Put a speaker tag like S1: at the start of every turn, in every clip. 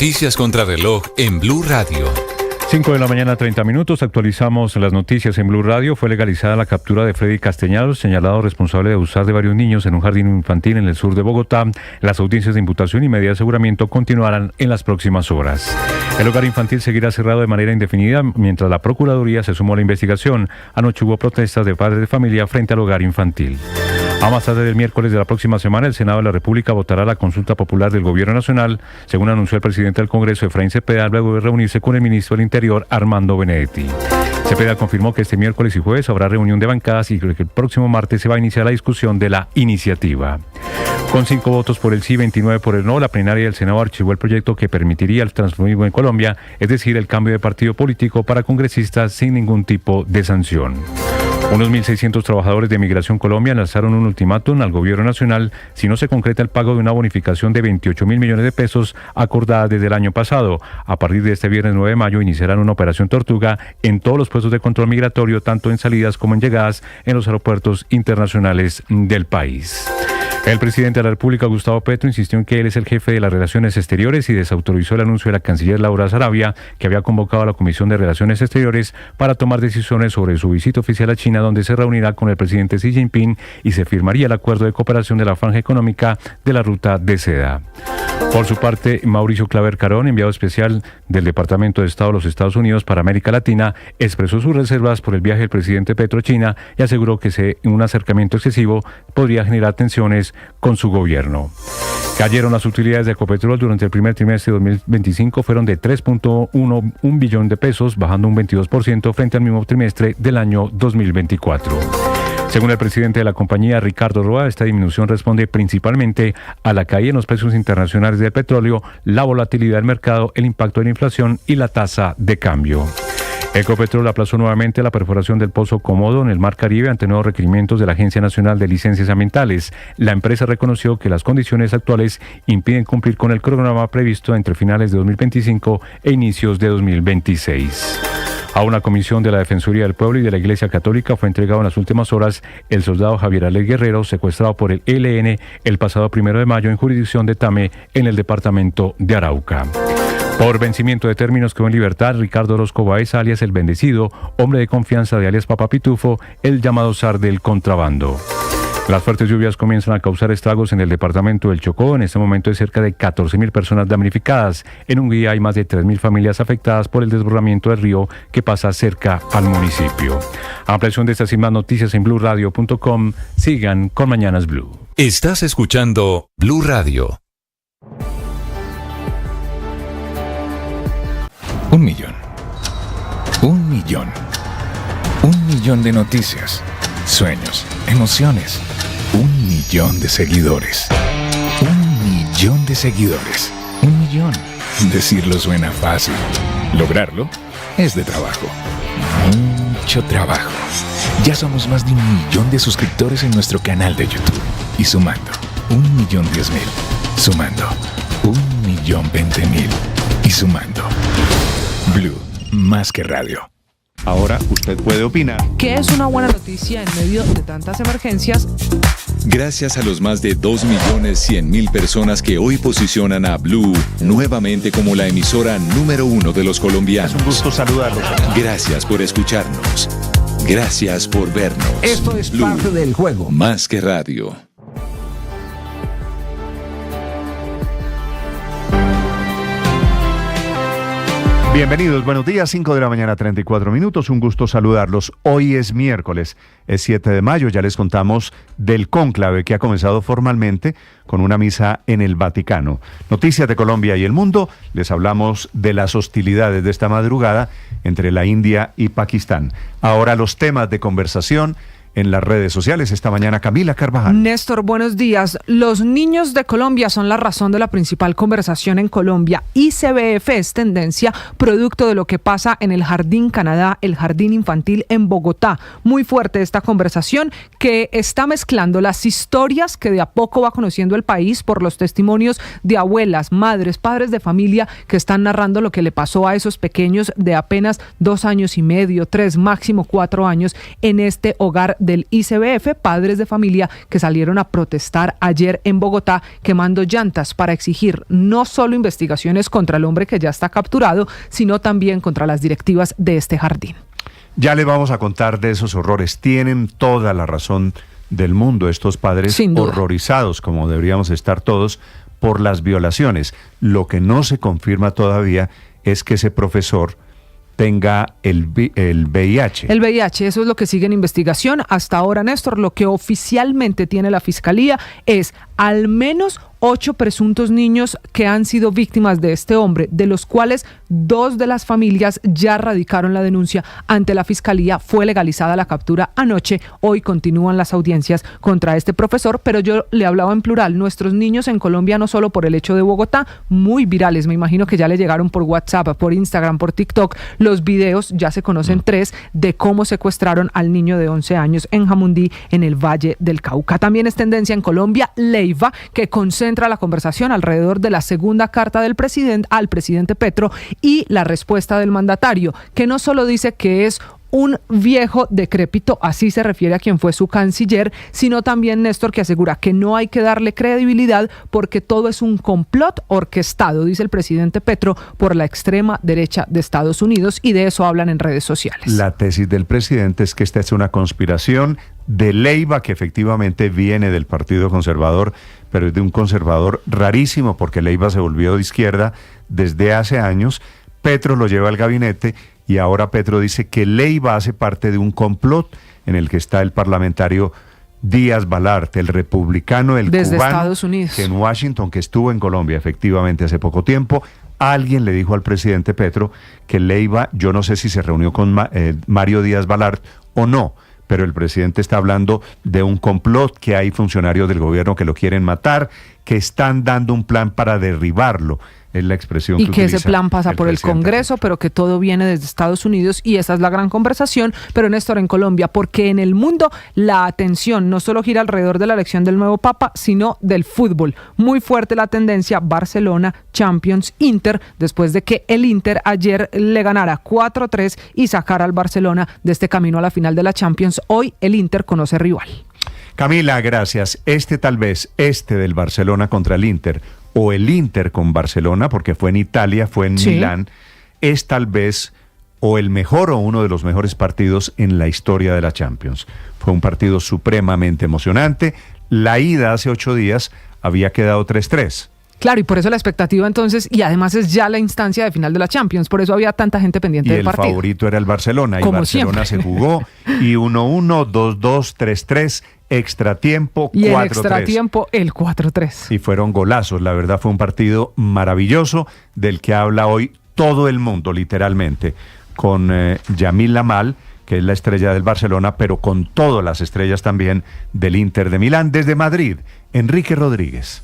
S1: Noticias contra reloj en Blue Radio.
S2: 5 de la mañana, 30 minutos. Actualizamos las noticias en Blue Radio. Fue legalizada la captura de Freddy Castellanos, señalado responsable de abusar de varios niños en un jardín infantil en el sur de Bogotá. Las audiencias de imputación y medida de aseguramiento continuarán en las próximas horas. El hogar infantil seguirá cerrado de manera indefinida mientras la Procuraduría se sumó a la investigación. Anoche hubo protestas de padres de familia frente al hogar infantil. A más tarde del miércoles de la próxima semana, el Senado de la República votará la consulta popular del Gobierno Nacional, según anunció el presidente del Congreso, Efraín Cepeda, luego de reunirse con el ministro del Interior, Armando Benedetti. Cepeda confirmó que este miércoles y jueves habrá reunión de bancadas y que el próximo martes se va a iniciar la discusión de la iniciativa. Con 5 votos por el sí, 29 por el no, la plenaria del Senado archivó el proyecto que permitiría el transfugismo en Colombia, es decir, el cambio de partido político para congresistas sin ningún tipo de sanción. Unos 1.600 trabajadores de Migración Colombia lanzaron un ultimátum al Gobierno Nacional si no se concreta el pago de una bonificación de 28.000 millones de pesos acordada desde el año pasado. A partir de este viernes 9 de mayo iniciarán una operación Tortuga en todos los puestos de control migratorio, tanto en salidas como en llegadas en los aeropuertos internacionales del país. El presidente de la República, Gustavo Petro, insistió en que él es el jefe de las relaciones exteriores y desautorizó el anuncio de la canciller Laura Sarabia, que había convocado a la Comisión de Relaciones Exteriores para tomar decisiones sobre su visita oficial a China, donde se reunirá con el presidente Xi Jinping y se firmaría el acuerdo de cooperación de la franja económica de la ruta de seda. Por su parte, Mauricio Claver Carón, enviado especial del Departamento de Estado de los Estados Unidos para América Latina, expresó sus reservas por el viaje del presidente Petro a China y aseguró que un acercamiento excesivo podría generar tensiones con su gobierno. Cayeron las utilidades de Ecopetrol durante el primer trimestre de 2025, fueron de 3.1 billón de pesos, bajando un 22% frente al mismo trimestre del año 2024. Según el presidente de la compañía, Ricardo Roa, esta disminución responde principalmente a la caída en los precios internacionales del petróleo, la volatilidad del mercado, el impacto de la inflación y la tasa de cambio. Ecopetrol aplazó nuevamente la perforación del pozo Comodo en el Mar Caribe ante nuevos requerimientos de la Agencia Nacional de Licencias Ambientales. La empresa reconoció que las condiciones actuales impiden cumplir con el cronograma previsto entre finales de 2025 e inicios de 2026. A una comisión de la Defensoría del Pueblo y de la Iglesia Católica fue entregado en las últimas horas el soldado Javier Alex Guerrero, secuestrado por el ELN el pasado 1 de mayo en jurisdicción de Tame, en el departamento de Arauca. Por vencimiento de términos quedó en libertad Ricardo Orozco Báez, alias El Bendecido, hombre de confianza de alias Papá Pitufo, el llamado zar del contrabando. Las fuertes lluvias comienzan a causar estragos en el departamento del Chocó. En este momento hay cerca de 14.000 personas damnificadas. En Hungría hay más de 3.000 familias afectadas por el desbordamiento del río que pasa cerca al municipio. Ampliación de estas y más noticias en BlueRadio.com. Sigan con Mañanas Blue.
S1: Estás escuchando Blue Radio.
S3: 1 millón. 1 millón. 1 millón de noticias, sueños, emociones. 1 millón de seguidores. 1 millón de seguidores. 1 millón. Decirlo suena fácil. Lograrlo es de trabajo. Mucho trabajo. Ya somos más de 1 millón de suscriptores en nuestro canal de YouTube. Y sumando, 1.010.000. Sumando, 1.020.000. Y sumando. Blue, más que radio.
S4: Ahora usted puede opinar.
S5: ¿Qué es una buena noticia en medio de tantas emergencias?
S1: Gracias a los más de 2.100.000 personas que hoy posicionan a Blue nuevamente como la emisora número 1 de los colombianos.
S4: Es un gusto saludarlos.
S1: Gracias por escucharnos. Gracias por vernos.
S6: Esto es
S1: Blue,
S6: parte del juego.
S1: más que radio.
S4: Bienvenidos, buenos días, 5 de la mañana, 34 minutos, un gusto saludarlos. Hoy es miércoles, es 7 de mayo, ya les contamos del cónclave que ha comenzado formalmente con una misa en el Vaticano. Noticias de Colombia y el mundo, les hablamos de las hostilidades de esta madrugada entre la India y Pakistán. Ahora los temas de conversación en las redes sociales. Esta mañana Camila Carvajal.
S5: Néstor, buenos días. Los niños de Colombia son la razón de la principal conversación en Colombia. ICBF es tendencia producto de lo que pasa en el Jardín Canadá, el jardín infantil en Bogotá. Muy fuerte esta conversación que está mezclando las historias que de a poco va conociendo el país por los testimonios de abuelas, madres, padres de familia que están narrando lo que le pasó a esos pequeños de apenas 2 años y medio, 3, máximo 4 años en este hogar del ICBF, padres de familia que salieron a protestar ayer en Bogotá quemando llantas para exigir no solo investigaciones contra el hombre que ya está capturado, sino también contra las directivas de este jardín.
S4: Ya les vamos a contar de esos horrores. Tienen toda la razón del mundo estos padres horrorizados, como deberíamos estar todos, por las violaciones. Lo que no se confirma todavía es que ese profesor tenga el VIH.
S5: El VIH, eso es lo que sigue en investigación. Hasta ahora, Néstor, lo que oficialmente tiene la Fiscalía es al menos 8 presuntos niños que han sido víctimas de este hombre, de los cuales 2 de las familias ya radicaron la denuncia ante la Fiscalía. Fue legalizada la captura anoche. Hoy continúan las audiencias contra este profesor, pero yo le hablaba en plural. Nuestros niños en Colombia, no solo por el hecho de Bogotá, muy virales. Me imagino que ya le llegaron por WhatsApp, por Instagram, por TikTok. Los videos, ya se conocen 3, de cómo secuestraron al niño de 11 años en Jamundí, en el Valle del Cauca. También es tendencia en Colombia Leiva, que concentra la conversación alrededor de la segunda carta del presidente al presidente Petro y la respuesta del mandatario, que no solo dice que es un viejo decrépito, así se refiere a quien fue su canciller, sino también, Néstor, que asegura que no hay que darle credibilidad porque todo es un complot orquestado, dice el presidente Petro, por la extrema derecha de Estados Unidos, y de eso hablan en redes sociales.
S4: La tesis del presidente es que esta es una conspiración de Leiva, que efectivamente viene del Partido Conservador, pero es de un conservador rarísimo, porque Leiva se volvió de izquierda desde hace años. Petro lo lleva al gabinete y ahora Petro dice que Leiva hace parte de un complot en el que está el parlamentario Díaz Balart, el republicano, el
S5: desde
S4: cubano,
S5: Estados Unidos,
S4: en Washington, que estuvo en Colombia efectivamente hace poco tiempo. Alguien le dijo al presidente Petro que Leiva, yo no sé si se reunió con Mario Díaz Balart o no, pero el presidente está hablando de un complot, que hay funcionarios del gobierno que lo quieren matar, que están dando un plan para derribarlo. Es la expresión
S5: y
S4: que
S5: que
S4: utiliza
S5: ese plan pasa por el Congreso,
S4: Petro,
S5: pero que todo viene desde Estados Unidos, y esa es la gran conversación. Pero, Néstor, en Colombia, porque en el mundo la atención no solo gira alrededor de la elección del nuevo Papa, sino del fútbol. Muy fuerte la tendencia Barcelona, Champions, Inter, después de que el Inter ayer le ganara 4-3 y sacara al Barcelona de este camino a la final de la Champions. Hoy el Inter conoce rival.
S4: Camila, gracias. Tal vez del Barcelona contra el Inter, o el Inter con Barcelona, porque fue en Italia, fue en Milán, es tal vez o el mejor o uno de los mejores partidos en la historia de la Champions. Fue un partido supremamente emocionante. La ida hace 8 días había quedado 3-3.
S5: Claro, y por eso la expectativa entonces, y además es ya la instancia de final de la Champions, por eso había tanta gente pendiente del partido.
S4: Y el favorito era el Barcelona, y
S5: como
S4: Barcelona
S5: siempre
S4: se jugó, y 1-1, 2-2, 3-3, extratiempo, 4-3.
S5: Y en extratiempo el 4-3.
S4: Y fueron golazos, la verdad fue un partido maravilloso, del que habla hoy todo el mundo, literalmente, con Yamil Lamal, que es la estrella del Barcelona, pero con todas las estrellas también del Inter de Milán. Desde Madrid, Enrique Rodríguez.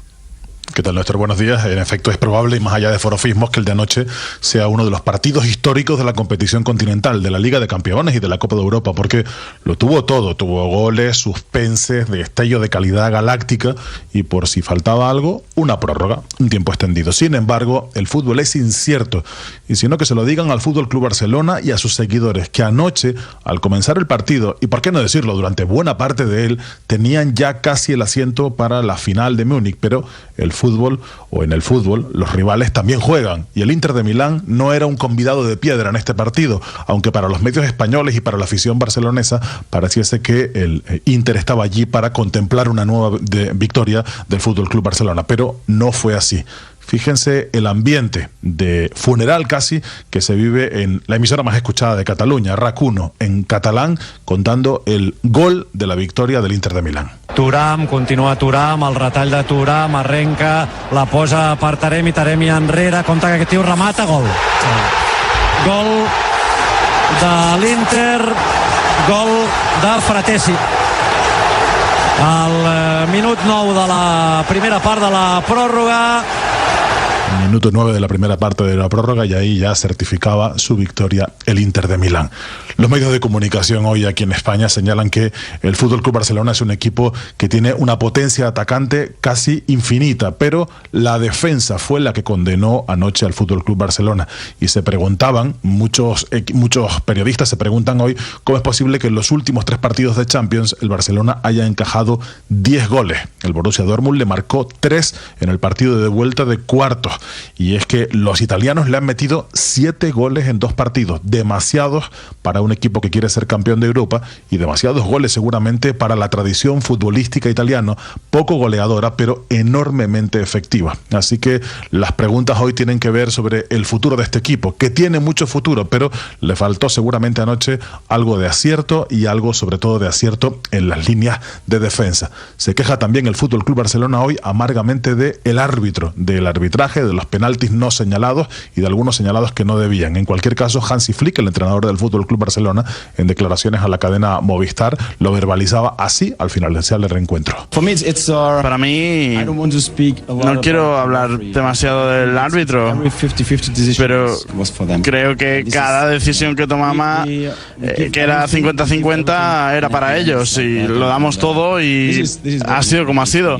S6: ¿Qué tal, Néstor? Buenos días. En efecto, es probable, y más allá de forofismos, que el de anoche sea uno de los partidos históricos de la competición continental, de la Liga de Campeones y de la Copa de Europa, porque lo tuvo todo. Tuvo goles, suspenses, destello de calidad galáctica y, por si faltaba algo, una prórroga, un tiempo extendido. Sin embargo, el fútbol es incierto, y si no, que se lo digan al Fútbol Club Barcelona y a sus seguidores, que anoche, al comenzar el partido, y por qué no decirlo, durante buena parte de él, tenían ya casi el asiento para la final de Múnich, pero en el fútbol, los rivales también juegan, y el Inter de Milán no era un convidado de piedra en este partido, aunque para los medios españoles y para la afición barcelonesa pareciese que el Inter estaba allí para contemplar una nueva victoria del Fútbol Club Barcelona, pero no fue así. Fíjense el ambiente de funeral casi que se vive en la emisora más escuchada de Cataluña, RAC1, en catalán, contando el gol de la victoria del Inter de Milán.
S7: Thuram, continua Thuram, el retall de Thuram, arrenca, la posa per Taremi, Taremi enrere, compte que aquest tio remata, gol. Gol de l'Inter, gol de Fratesi. Al minut 9 de la primera part de la pròrroga,
S6: Minuto 9 de la primera parte de la prórroga y ahí ya certificaba su victoria el Inter de Milán. Los medios de comunicación hoy aquí en España señalan que el FC Barcelona es un equipo que tiene una potencia atacante casi infinita, pero la defensa fue la que condenó anoche al FC Barcelona. Y se preguntaban, muchos periodistas se preguntan hoy, ¿cómo es posible que en los últimos 3 partidos de Champions el Barcelona haya encajado 10 goles? El Borussia Dortmund le marcó 3 en el partido de vuelta de cuartos. Y es que los italianos le han metido 7 goles en 2 partidos, demasiados para un equipo que quiere ser campeón de Europa y demasiados goles seguramente para la tradición futbolística italiana, poco goleadora pero enormemente efectiva. Así que las preguntas hoy tienen que ver sobre el futuro de este equipo, que tiene mucho futuro, pero le faltó seguramente anoche algo de acierto y algo sobre todo de acierto en las líneas de defensa. Se queja también el FC Barcelona hoy amargamente del árbitro, del arbitraje, de los penaltis no señalados y de algunos señalados que no debían. En cualquier caso, Hansi Flick, el entrenador del FC Barcelona, en declaraciones a la cadena Movistar, lo verbalizaba así al finalizar el reencuentro.
S8: Para mí, no quiero hablar demasiado del árbitro, pero creo que cada decisión que tomaba, que era 50-50, era para ellos y lo damos todo y ha sido como ha sido.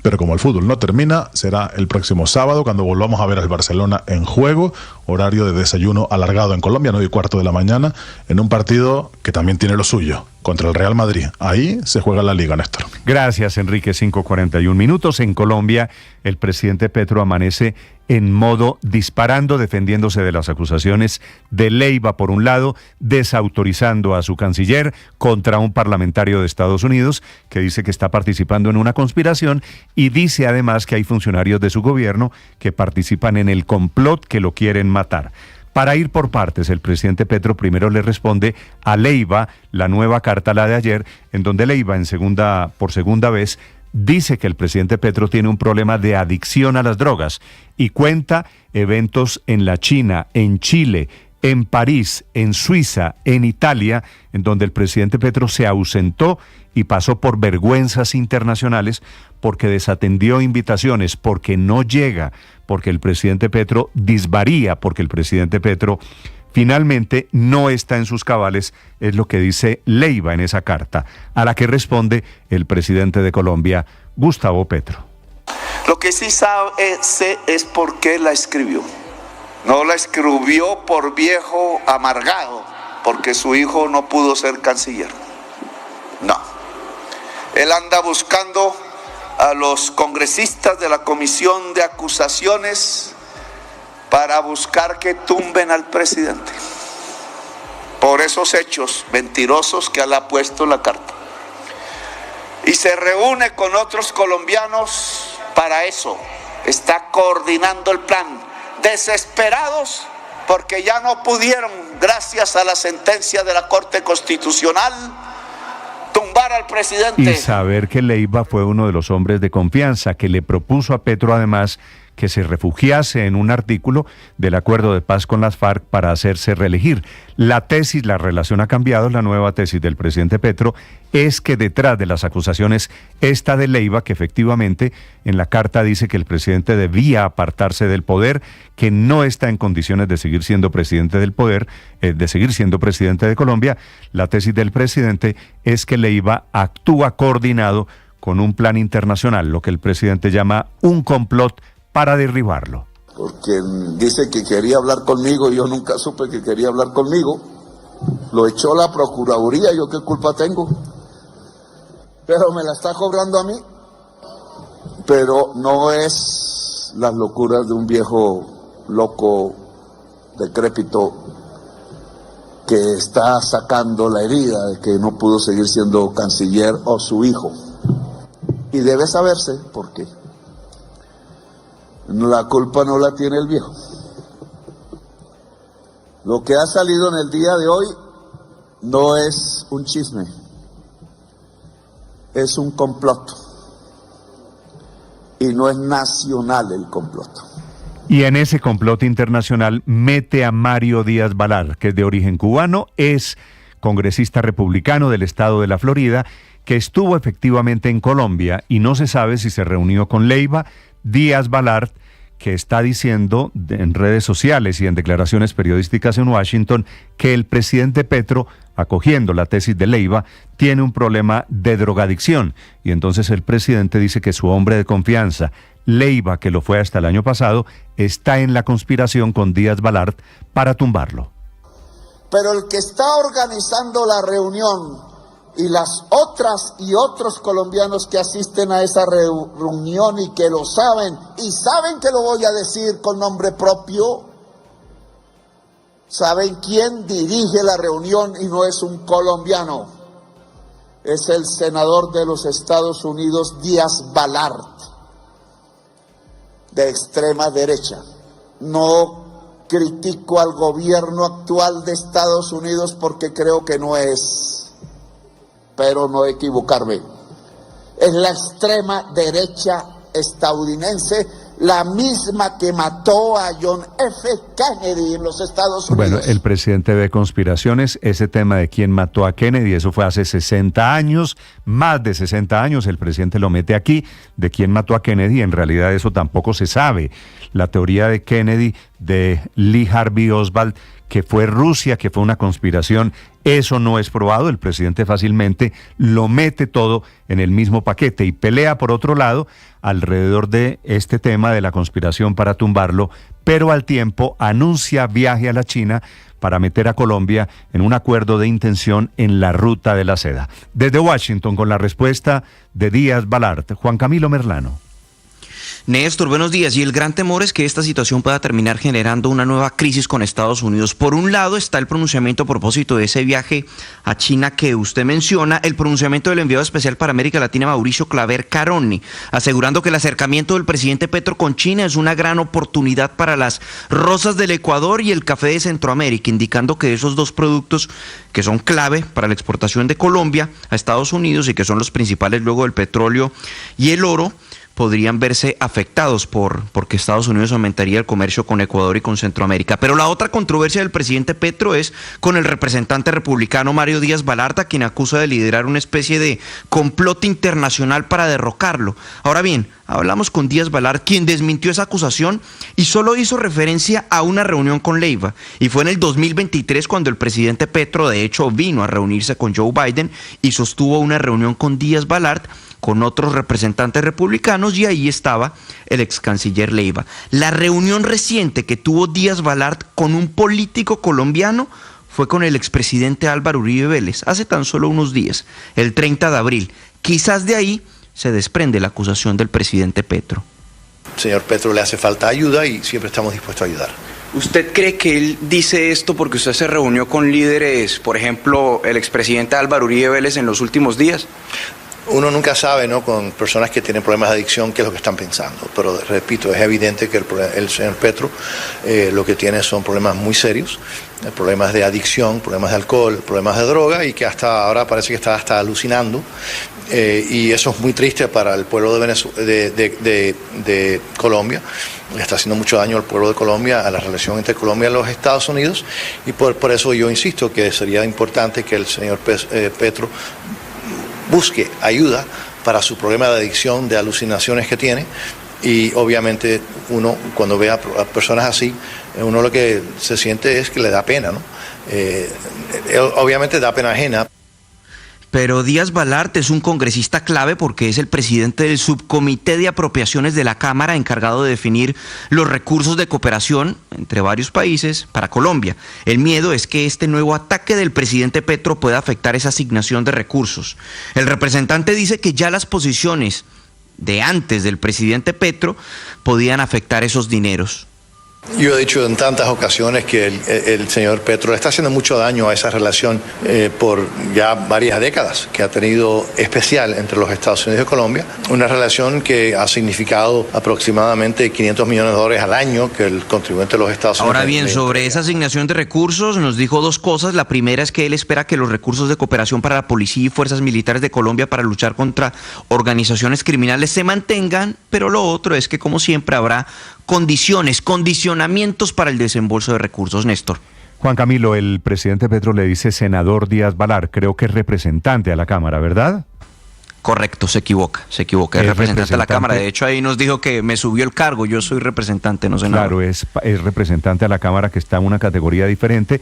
S6: Pero como el fútbol no termina, será el próximo sábado cuando volvamos a ver al Barcelona en juego, horario de desayuno alargado en Colombia, 9:15 de la mañana, en un partido que también tiene lo suyo, contra el Real Madrid. Ahí se juega la Liga, Néstor.
S4: Gracias, Enrique. 5:41 minutos. En Colombia, el presidente Petro amanece en modo disparando, defendiéndose de las acusaciones de Leiva, por un lado, desautorizando a su canciller contra un parlamentario de Estados Unidos que dice que está participando en una conspiración y dice además que hay funcionarios de su gobierno que participan en el complot que lo quieren matar. Para ir por partes, el presidente Petro primero le responde a Leiva la nueva carta, la de ayer, en donde Leiva por segunda vez dice que el presidente Petro tiene un problema de adicción a las drogas y cuenta eventos en la China, en Chile, en París, en Suiza, en Italia, en donde el presidente Petro se ausentó y pasó por vergüenzas internacionales porque desatendió invitaciones, porque no llega, porque el presidente Petro disvaría, porque el presidente Petro finalmente no está en sus cabales, es lo que dice Leiva en esa carta, a la que responde el presidente de Colombia, Gustavo Petro.
S9: Lo que sí sé es por qué la escribió. No la escribió por viejo amargado, porque su hijo no pudo ser canciller. No. Él anda buscando a los congresistas de la Comisión de Acusaciones para buscar que tumben al presidente por esos hechos mentirosos que él ha puesto en la carta. Y se reúne con otros colombianos para eso. Está coordinando el plan. Desesperados porque ya no pudieron, gracias a la sentencia de la Corte Constitucional, tumbar al presidente.
S4: Y saber que Leiva fue uno de los hombres de confianza que le propuso a Petro además que se refugiase en un artículo del acuerdo de paz con las FARC para hacerse reelegir. La tesis, la relación ha cambiado, la nueva tesis del presidente Petro es que detrás de las acusaciones esta de Leiva, que efectivamente en la carta dice que el presidente debía apartarse del poder, que no está en condiciones de seguir siendo presidente del poder, de seguir siendo presidente de Colombia, la tesis del presidente es que Leiva actúa coordinado con un plan internacional, lo que el presidente llama un complot para derribarlo.
S9: Porque dice que quería hablar conmigo y yo nunca supe que quería hablar conmigo. Lo echó la Procuraduría, ¿yo qué culpa tengo? Pero me la está cobrando a mí. Pero no es las locuras de un viejo loco, decrépito, que está sacando la herida de que no pudo seguir siendo canciller o su hijo. Y debe saberse por qué. La culpa no la tiene el viejo. Lo que ha salido en el día de hoy no es un chisme, es un complot. Y no es nacional el complot.
S4: Y en ese complot internacional mete a Mario Díaz Balart, que es de origen cubano, es congresista republicano del estado de la Florida, que estuvo efectivamente en Colombia y no se sabe si se reunió con Leiva. Díaz Balart, que está diciendo en redes sociales y en declaraciones periodísticas en Washington que el presidente Petro, acogiendo la tesis de Leiva, tiene un problema de drogadicción. Y entonces el presidente dice que su hombre de confianza, Leiva, que lo fue hasta el año pasado, está en la conspiración con Díaz Balart para tumbarlo.
S9: Pero el que está organizando la reunión y las otras y otros colombianos que asisten a esa reunión y que lo saben, y saben que lo voy a decir con nombre propio, saben quién dirige la reunión y no es un colombiano, es el senador de los Estados Unidos, Díaz Balart, de extrema derecha. No critico al gobierno actual de Estados Unidos porque creo que no es, pero no equivocarme. Es la extrema derecha estadounidense, la misma que mató a John F. Kennedy en los Estados Unidos.
S4: Bueno, el presidente ve conspiraciones, ese tema de quién mató a Kennedy, eso fue hace 60 años, más de 60 años, el presidente lo mete aquí, de quién mató a Kennedy, en realidad eso tampoco se sabe. La teoría de Kennedy, de Lee Harvey Oswald, que fue Rusia, que fue una conspiración, eso no es probado, el presidente fácilmente lo mete todo en el mismo paquete y pelea por otro lado alrededor de este tema de la conspiración para tumbarlo, pero al tiempo anuncia viaje a la China para meter a Colombia en un acuerdo de intención en la ruta de la seda. Desde Washington, con la respuesta de Díaz Balart, Juan Camilo Merlano.
S10: Néstor, buenos días. Y el gran temor es que esta situación pueda terminar generando una nueva crisis con Estados Unidos. Por un lado está el pronunciamiento a propósito de ese viaje a China que usted menciona, el pronunciamiento del enviado especial para América Latina, Mauricio Claver Caroni, asegurando que el acercamiento del presidente Petro con China es una gran oportunidad para las rosas del Ecuador y el café de Centroamérica, indicando que esos dos productos que son clave para la exportación de Colombia a Estados Unidos y que son los principales luego del petróleo y el oro, podrían verse afectados porque Estados Unidos aumentaría el comercio con Ecuador y con Centroamérica. Pero la otra controversia del presidente Petro es con el representante republicano Mario Díaz Balart, a quien acusa de liderar una especie de complot internacional para derrocarlo. Ahora bien, hablamos con Díaz Balart, quien desmintió esa acusación y solo hizo referencia a una reunión con Leiva. Y fue en el 2023 cuando el presidente Petro, de hecho, vino a reunirse con Joe Biden y sostuvo una reunión con Díaz Balart, con otros representantes republicanos, y ahí estaba el ex canciller Leiva. La reunión reciente que tuvo Díaz Balart con un político colombiano fue con el expresidente Álvaro Uribe Vélez, hace tan solo unos días, el 30 de abril. Quizás de ahí se desprende la acusación del presidente Petro.
S11: Señor Petro, le hace falta ayuda y siempre estamos dispuestos a ayudar.
S10: ¿Usted cree que él dice esto porque usted se reunió con líderes, por ejemplo, el expresidente Álvaro Uribe Vélez en los últimos días?
S11: Uno nunca sabe, ¿no?, con personas que tienen problemas de adicción, qué es lo que están pensando. Pero, repito, es evidente que el señor Petro lo que tiene son problemas muy serios, problemas de adicción, problemas de alcohol, problemas de droga, y que hasta ahora parece que está hasta alucinando. Y eso es muy triste para el pueblo de Colombia. Le está haciendo mucho daño al pueblo de Colombia, a la relación entre Colombia y los Estados Unidos. Y por eso yo insisto que sería importante que el señor Petro busque ayuda para su problema de adicción, de alucinaciones que tiene, y obviamente uno cuando ve a personas así, uno lo que se siente es que le da pena, ¿no? Obviamente da pena ajena.
S10: Pero Díaz Balart es un congresista clave porque es el presidente del subcomité de apropiaciones de la Cámara encargado de definir los recursos de cooperación entre varios países para Colombia. El miedo es que este nuevo ataque del presidente Petro pueda afectar esa asignación de recursos. El representante dice que ya las posiciones de antes del presidente Petro podían afectar esos dineros.
S11: Yo he dicho en tantas ocasiones que el señor Petro está haciendo mucho daño a esa relación por ya varias décadas que ha tenido especial entre los Estados Unidos y Colombia. Una relación que ha significado aproximadamente $500 millones al año que el contribuyente de los Estados Unidos...
S10: Ahora bien, sobre esa asignación de recursos nos dijo dos cosas. La primera es que él espera que los recursos de cooperación para la policía y fuerzas militares de Colombia para luchar contra organizaciones criminales se mantengan, pero lo otro es que, como siempre, habrá condicionamientos para el desembolso de recursos. Néstor.
S4: Juan Camilo, el presidente Petro le dice senador Díaz Balart, creo que es representante a la Cámara, ¿verdad?
S10: Correcto, se equivoca, es representante de la Cámara. De hecho, ahí nos dijo que me subió el cargo, yo soy representante, no senador.
S4: Claro, es representante a la Cámara, que está en una categoría diferente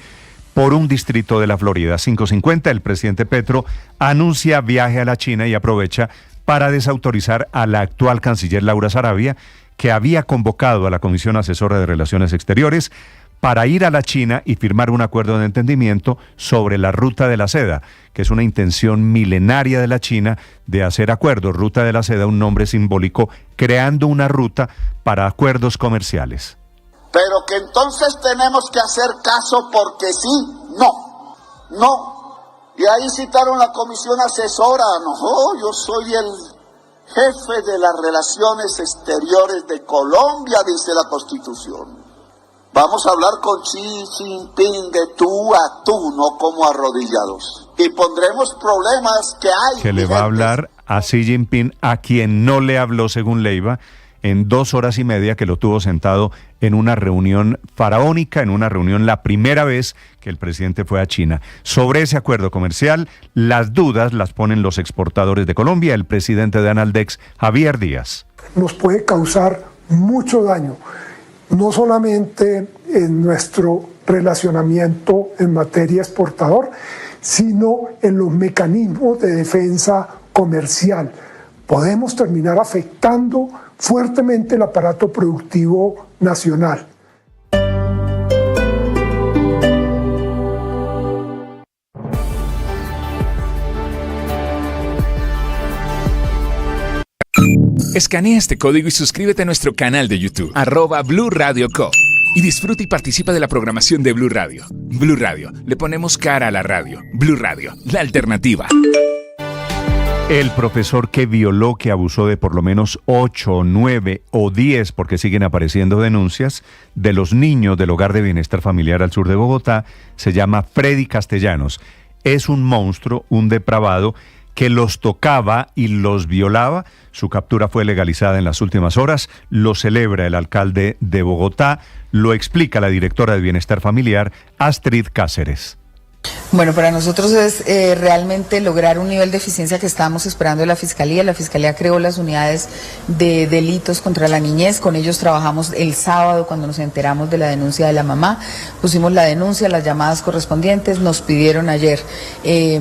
S4: por un distrito de la Florida. 5:50, el presidente Petro anuncia viaje a la China y aprovecha para desautorizar a la actual canciller Laura Sarabia, que había convocado a la Comisión Asesora de Relaciones Exteriores para ir a la China y firmar un acuerdo de entendimiento sobre la Ruta de la Seda, que es una intención milenaria de la China de hacer acuerdos. Ruta de la Seda, un nombre simbólico, creando una ruta para acuerdos comerciales.
S9: Pero que entonces tenemos que hacer caso porque sí, no. Y ahí citaron la comisión asesora. No, yo soy el jefe de las relaciones exteriores de Colombia, dice la Constitución. Vamos a hablar con Xi Jinping de tú a tú, no como arrodillados. Y pondremos problemas que hay.
S4: Que le va a hablar a Xi Jinping, a quien no le habló, según Leiva, en 2 horas y media que lo tuvo sentado en una reunión faraónica, en una reunión la primera vez que el presidente fue a China. Sobre ese acuerdo comercial, las dudas las ponen los exportadores de Colombia, el presidente de Analdex, Javier Díaz.
S12: Nos puede causar mucho daño, no solamente en nuestro relacionamiento en materia exportador, sino en los mecanismos de defensa comercial. Podemos terminar afectando fuertemente el aparato productivo nacional.
S3: Escanea este código y suscríbete a nuestro canal de YouTube, @Blue Radio Co. Y disfruta y participa de la programación de Blue Radio. Blue Radio, le ponemos cara a la radio. Blue Radio, la alternativa.
S4: El profesor que violó, que abusó de por lo menos 8, 9 o 10, porque siguen apareciendo denuncias, de los niños del Hogar de Bienestar Familiar al sur de Bogotá, se llama Freddy Castellanos. Es un monstruo, un depravado, que los tocaba y los violaba. Su captura fue legalizada en las últimas horas, lo celebra el alcalde de Bogotá, lo explica la directora de Bienestar Familiar, Astrid Cáceres.
S13: Bueno, para nosotros es realmente lograr un nivel de eficiencia que estábamos esperando de la Fiscalía. La Fiscalía creó las unidades de delitos contra la niñez. Con ellos trabajamos el sábado cuando nos enteramos de la denuncia de la mamá. Pusimos la denuncia, las llamadas correspondientes. Nos pidieron ayer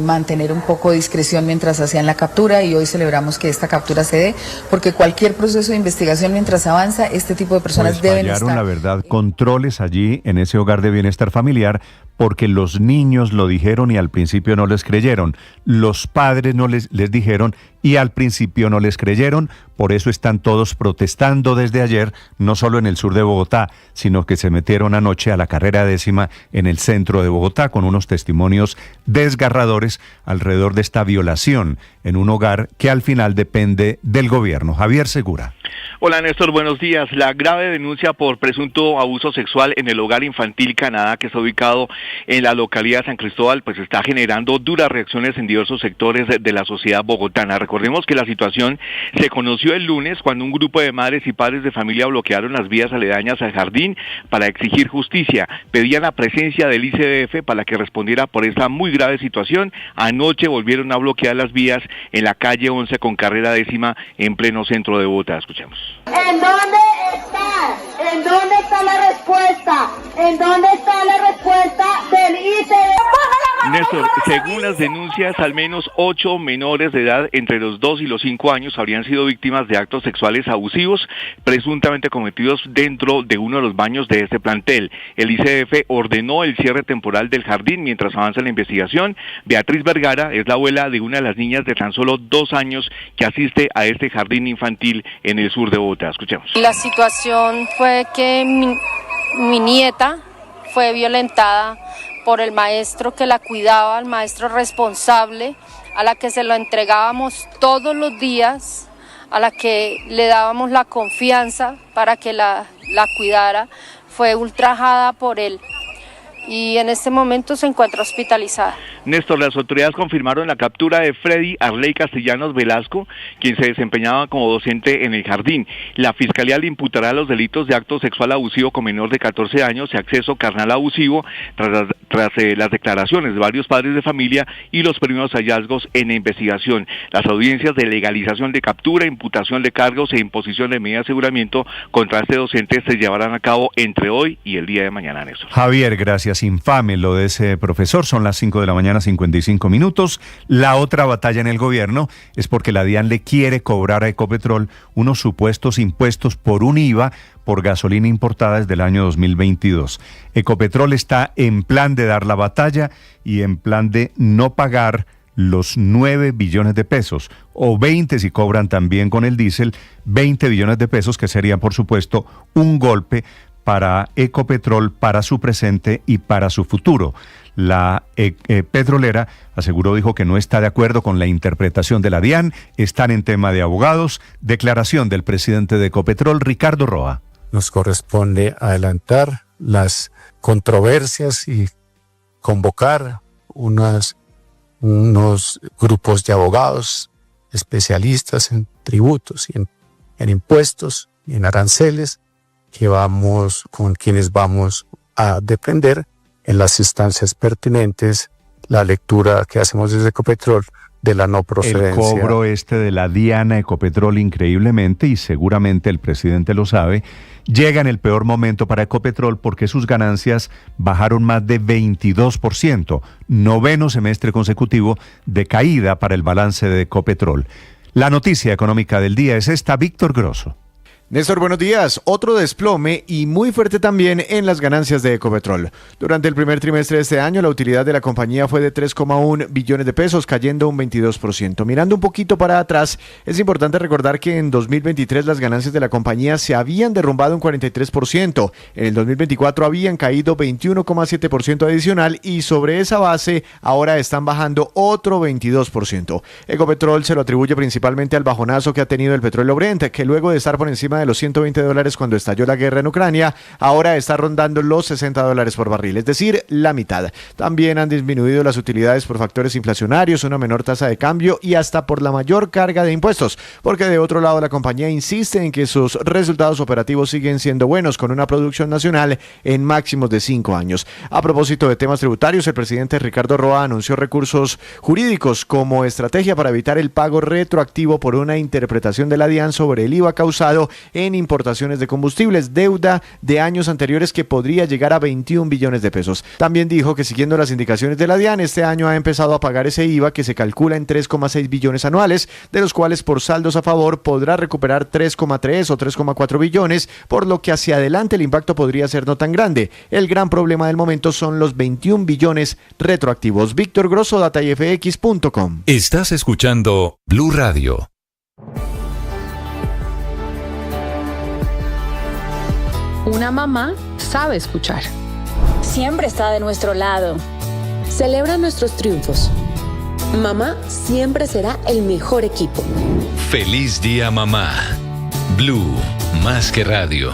S13: mantener un poco de discreción mientras hacían la captura y hoy celebramos que esta captura se dé, porque cualquier proceso de investigación mientras avanza, este tipo de personas deben estar...
S4: fallaron, la verdad, controles allí en ese Hogar de Bienestar Familiar, porque los niños lo dijeron y al principio no les creyeron. Los padres no les dijeron y al principio no les creyeron. Por eso están todos protestando desde ayer, no solo en el sur de Bogotá, sino que se metieron anoche a la carrera 10ª en el centro de Bogotá con unos testimonios desgarradores alrededor de esta violación en un hogar que al final depende del gobierno. Javier Segura.
S14: Hola Néstor, buenos días. La grave denuncia por presunto abuso sexual en el Hogar Infantil Canadá, que está ubicado en la localidad de San Cristóbal, pues está generando duras reacciones en diversos sectores de la sociedad bogotana. Recordemos que la situación se conoció el lunes cuando un grupo de madres y padres de familia bloquearon las vías aledañas al jardín para exigir justicia. Pedían la presencia del ICBF para que respondiera por esta muy grave situación. Anoche volvieron a bloquear las vías en la calle 11 con carrera 10ª en pleno centro de Bogotá. Escuchemos.
S15: ¿En dónde está? ¿En dónde está la respuesta? ¿En dónde está la respuesta del ICBF?
S14: Néstor, según las denuncias, al menos 8 menores de edad entre los 2 y los 5 años habrían sido víctimas de actos sexuales abusivos presuntamente cometidos dentro de uno de los baños de este plantel. El ICBF ordenó el cierre temporal del jardín mientras avanza la investigación. Beatriz Vergara es la abuela de una de las niñas de tan solo 2 años que asiste a este jardín infantil en el sur de Bogotá. Escuchemos.
S16: La situación fue que mi nieta fue violentada por el maestro que la cuidaba, el maestro responsable, a la que se lo entregábamos todos los días, a la que le dábamos la confianza para que la cuidara. Fue ultrajada por él y en este momento se encuentra hospitalizada.
S14: Néstor, las autoridades confirmaron la captura de Freddy Arley Castellanos Velasco, quien se desempeñaba como docente en el jardín. La Fiscalía le imputará los delitos de acto sexual abusivo con menor de 14 años y acceso carnal abusivo tras las declaraciones de varios padres de familia y los primeros hallazgos en la investigación. Las audiencias de legalización de captura, imputación de cargos e imposición de medida de aseguramiento contra este docente se llevarán a cabo entre hoy y el día de mañana, Néstor.
S4: Javier, gracias. Infame lo de ese profesor. Son las 5 de la mañana, 55 minutos. La otra batalla en el gobierno es porque la DIAN le quiere cobrar a Ecopetrol unos supuestos impuestos por un IVA por gasolina importada desde el año 2022. Ecopetrol está en plan de dar la batalla y en plan de no pagar los 9 billones de pesos, o 20 si cobran también con el diésel, 20 billones de pesos, que sería, por supuesto, un golpe para Ecopetrol, para su presente y para su futuro. La petrolera dijo que no está de acuerdo con la interpretación de la DIAN, están en tema de abogados. Declaración del presidente de Ecopetrol, Ricardo Roa.
S17: Nos corresponde adelantar las controversias y convocar unos grupos de abogados especialistas en tributos y en impuestos y en aranceles con quienes vamos a depender en las instancias pertinentes la lectura que hacemos desde Ecopetrol de la no procedencia.
S4: El cobro de la DIAN a Ecopetrol, increíblemente, y seguramente el presidente lo sabe, llega en el peor momento para Ecopetrol porque sus ganancias bajaron más de 22%, 9º semestre consecutivo de caída para el balance de Ecopetrol. La noticia económica del día es esta, Víctor Grosso.
S18: Néstor, buenos días. Otro desplome y muy fuerte también en las ganancias de Ecopetrol. Durante el primer trimestre de este año, la utilidad de la compañía fue de 3,1 billones de pesos, cayendo un 22%. Mirando un poquito para atrás, es importante recordar que en 2023 las ganancias de la compañía se habían derrumbado un 43%. En el 2024 habían caído 21,7% adicional y sobre esa base ahora están bajando otro 22%. Ecopetrol se lo atribuye principalmente al bajonazo que ha tenido el petróleo Brent, que luego de estar por encima de los $120 cuando estalló la guerra en Ucrania, ahora está rondando los $60 por barril, es decir, la mitad. También han disminuido las utilidades por factores inflacionarios, una menor tasa de cambio y hasta por la mayor carga de impuestos, porque de otro lado la compañía insiste en que sus resultados operativos siguen siendo buenos, con una producción nacional en máximos de 5 años. A propósito de temas tributarios, el presidente Ricardo Roa anunció recursos jurídicos como estrategia para evitar el pago retroactivo por una interpretación de la DIAN sobre el IVA causado en importaciones de combustibles, deuda de años anteriores que podría llegar a 21 billones de pesos. También dijo que siguiendo las indicaciones de la DIAN, este año ha empezado a pagar ese IVA que se calcula en 3,6 billones anuales, de los cuales por saldos a favor podrá recuperar 3,3 o 3,4 billones, por lo que hacia adelante el impacto podría ser no tan grande. El gran problema del momento son los 21 billones retroactivos. Víctor Grosso, datayfx.com.
S1: Estás escuchando Blue Radio.
S19: Una mamá sabe escuchar.
S20: Siempre está de nuestro lado.
S19: Celebra nuestros triunfos. Mamá siempre será el mejor equipo.
S1: Feliz día, mamá. Blue, más que radio.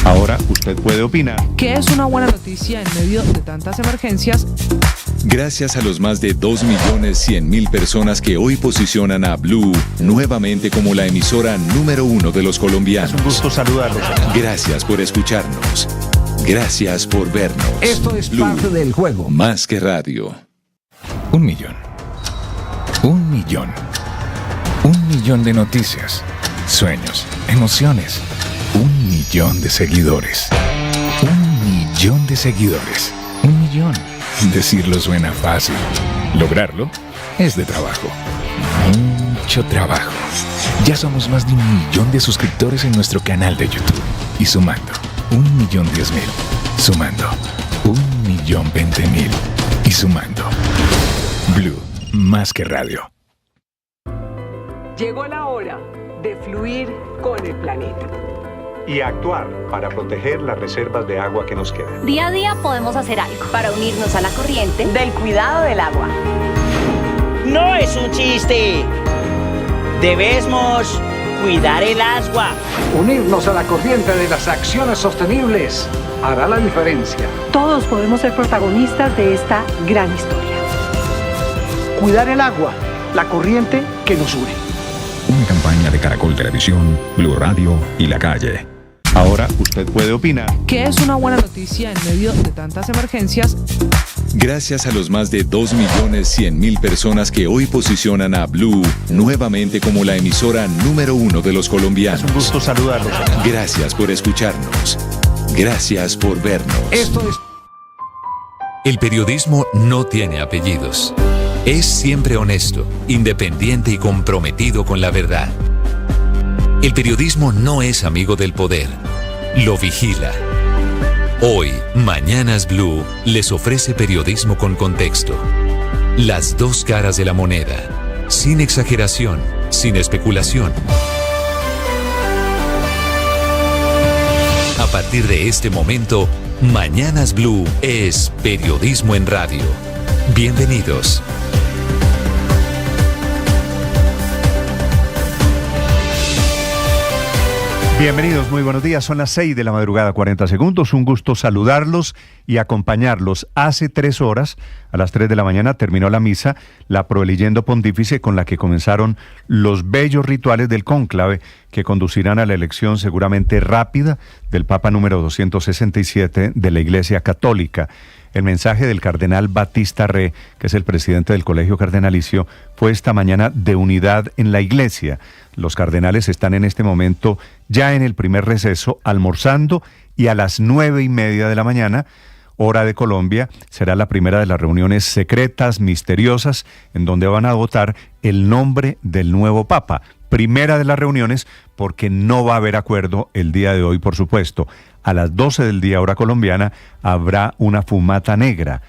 S4: Ahora usted puede opinar.
S5: ¿Qué es una buena noticia en medio de tantas emergencias?
S1: Gracias a los más de 2.100.000 personas que hoy posicionan a Blue nuevamente como la emisora número 1 de los colombianos.
S4: Es un gusto saludarlos.
S1: Gracias por escucharnos. Gracias por vernos.
S21: Esto es
S1: Blue,
S21: parte del juego.
S1: Más que radio.
S3: 1 millón. 1 millón. 1 millón de noticias, sueños, emociones. 1 millón de seguidores. 1 millón de seguidores. 1 millón. Decirlo suena fácil. Lograrlo es de trabajo. Mucho trabajo. Ya somos más de 1 millón de suscriptores en nuestro canal de YouTube. Y sumando, 1.010.000. Sumando, 1.020.000. Y sumando. Blue, más que radio.
S22: Llegó la hora de fluir con el planeta.
S23: Y actuar para proteger las reservas de agua que nos quedan.
S20: Día a día podemos hacer algo para unirnos a la corriente del cuidado del agua.
S24: No es un chiste. Debemos cuidar el agua.
S21: Unirnos a la corriente de las acciones sostenibles hará la diferencia.
S25: Todos podemos ser protagonistas de esta gran historia.
S21: cuidar el agua, la corriente que nos une.
S3: Una campaña de Caracol Televisión, Blue Radio y La Calle.
S4: Ahora usted puede opinar.
S5: ¿Qué es una buena noticia en medio de tantas emergencias?
S1: Gracias a los más de 2.100.000 personas que hoy posicionan a Blue nuevamente como la emisora número 1 de los colombianos.
S4: Es un gusto saludarlos.
S1: Gracias por escucharnos. Gracias por vernos.
S21: Esto es...
S2: El periodismo no tiene apellidos. Es siempre honesto, independiente y comprometido con la verdad. El periodismo no es amigo del poder, lo vigila. Hoy, Mañanas Blue les ofrece periodismo con contexto. Las dos caras de la moneda, sin exageración, sin especulación. A partir de este momento, Mañanas Blue es periodismo en radio. Bienvenidos.
S4: Bienvenidos, muy buenos días. Son las 6 de la madrugada, 40 segundos. Un gusto saludarlos y acompañarlos. Hace 3 horas, a las 3 de la mañana, terminó la misa, la Proeliyendo Pontífice, con la que comenzaron los bellos rituales del cónclave que conducirán a la elección seguramente rápida del Papa número 267 de la Iglesia Católica. El mensaje del cardenal Batista Re, que es el presidente del Colegio Cardenalicio, fue esta mañana de unidad en la Iglesia. Los cardenales están en este momento ya en el primer receso, almorzando, y a las 9:30 de la mañana, hora de Colombia, será la primera de las reuniones secretas, misteriosas, en donde van a votar el nombre del nuevo Papa. Primera de las reuniones, porque no va a haber acuerdo el día de hoy, por supuesto. A las 12 del día, hora colombiana, habrá una fumata negra.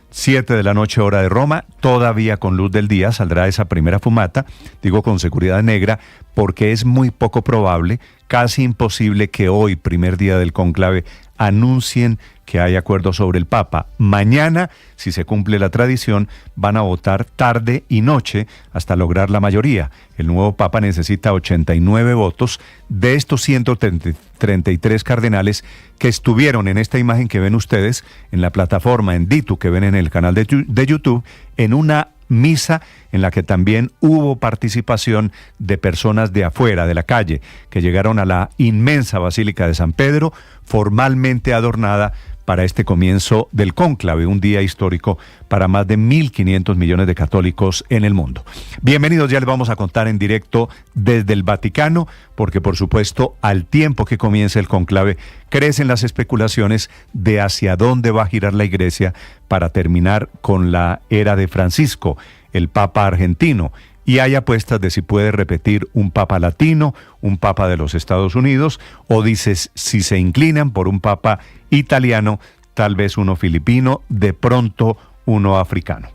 S4: 7 de la noche, hora de Roma, todavía con luz del día saldrá esa primera fumata, digo con seguridad negra, porque es muy poco probable, casi imposible que hoy, primer día del cónclave, anuncien que hay acuerdo sobre el Papa. Mañana, si se cumple la tradición, van a votar tarde y noche hasta lograr la mayoría. El nuevo Papa necesita 89 votos de estos 133 cardenales que estuvieron en esta imagen que ven ustedes en la plataforma, en Ditu, que ven en el canal de YouTube, en una misa en la que también hubo participación de personas de afuera, de la calle, que llegaron a la inmensa Basílica de San Pedro, formalmente adornada para este comienzo del cónclave, un día histórico para más de 1.500 millones de católicos en el mundo. Bienvenidos, ya les vamos a contar en directo desde el Vaticano, porque por supuesto, al tiempo que comience el cónclave, crecen las especulaciones de hacia dónde va a girar la Iglesia para terminar con la era de Francisco, el Papa argentino. Y hay apuestas de si puede repetir un Papa latino, un Papa de los Estados Unidos, o dices si se inclinan por un Papa italiano, tal vez uno filipino, de pronto uno africano.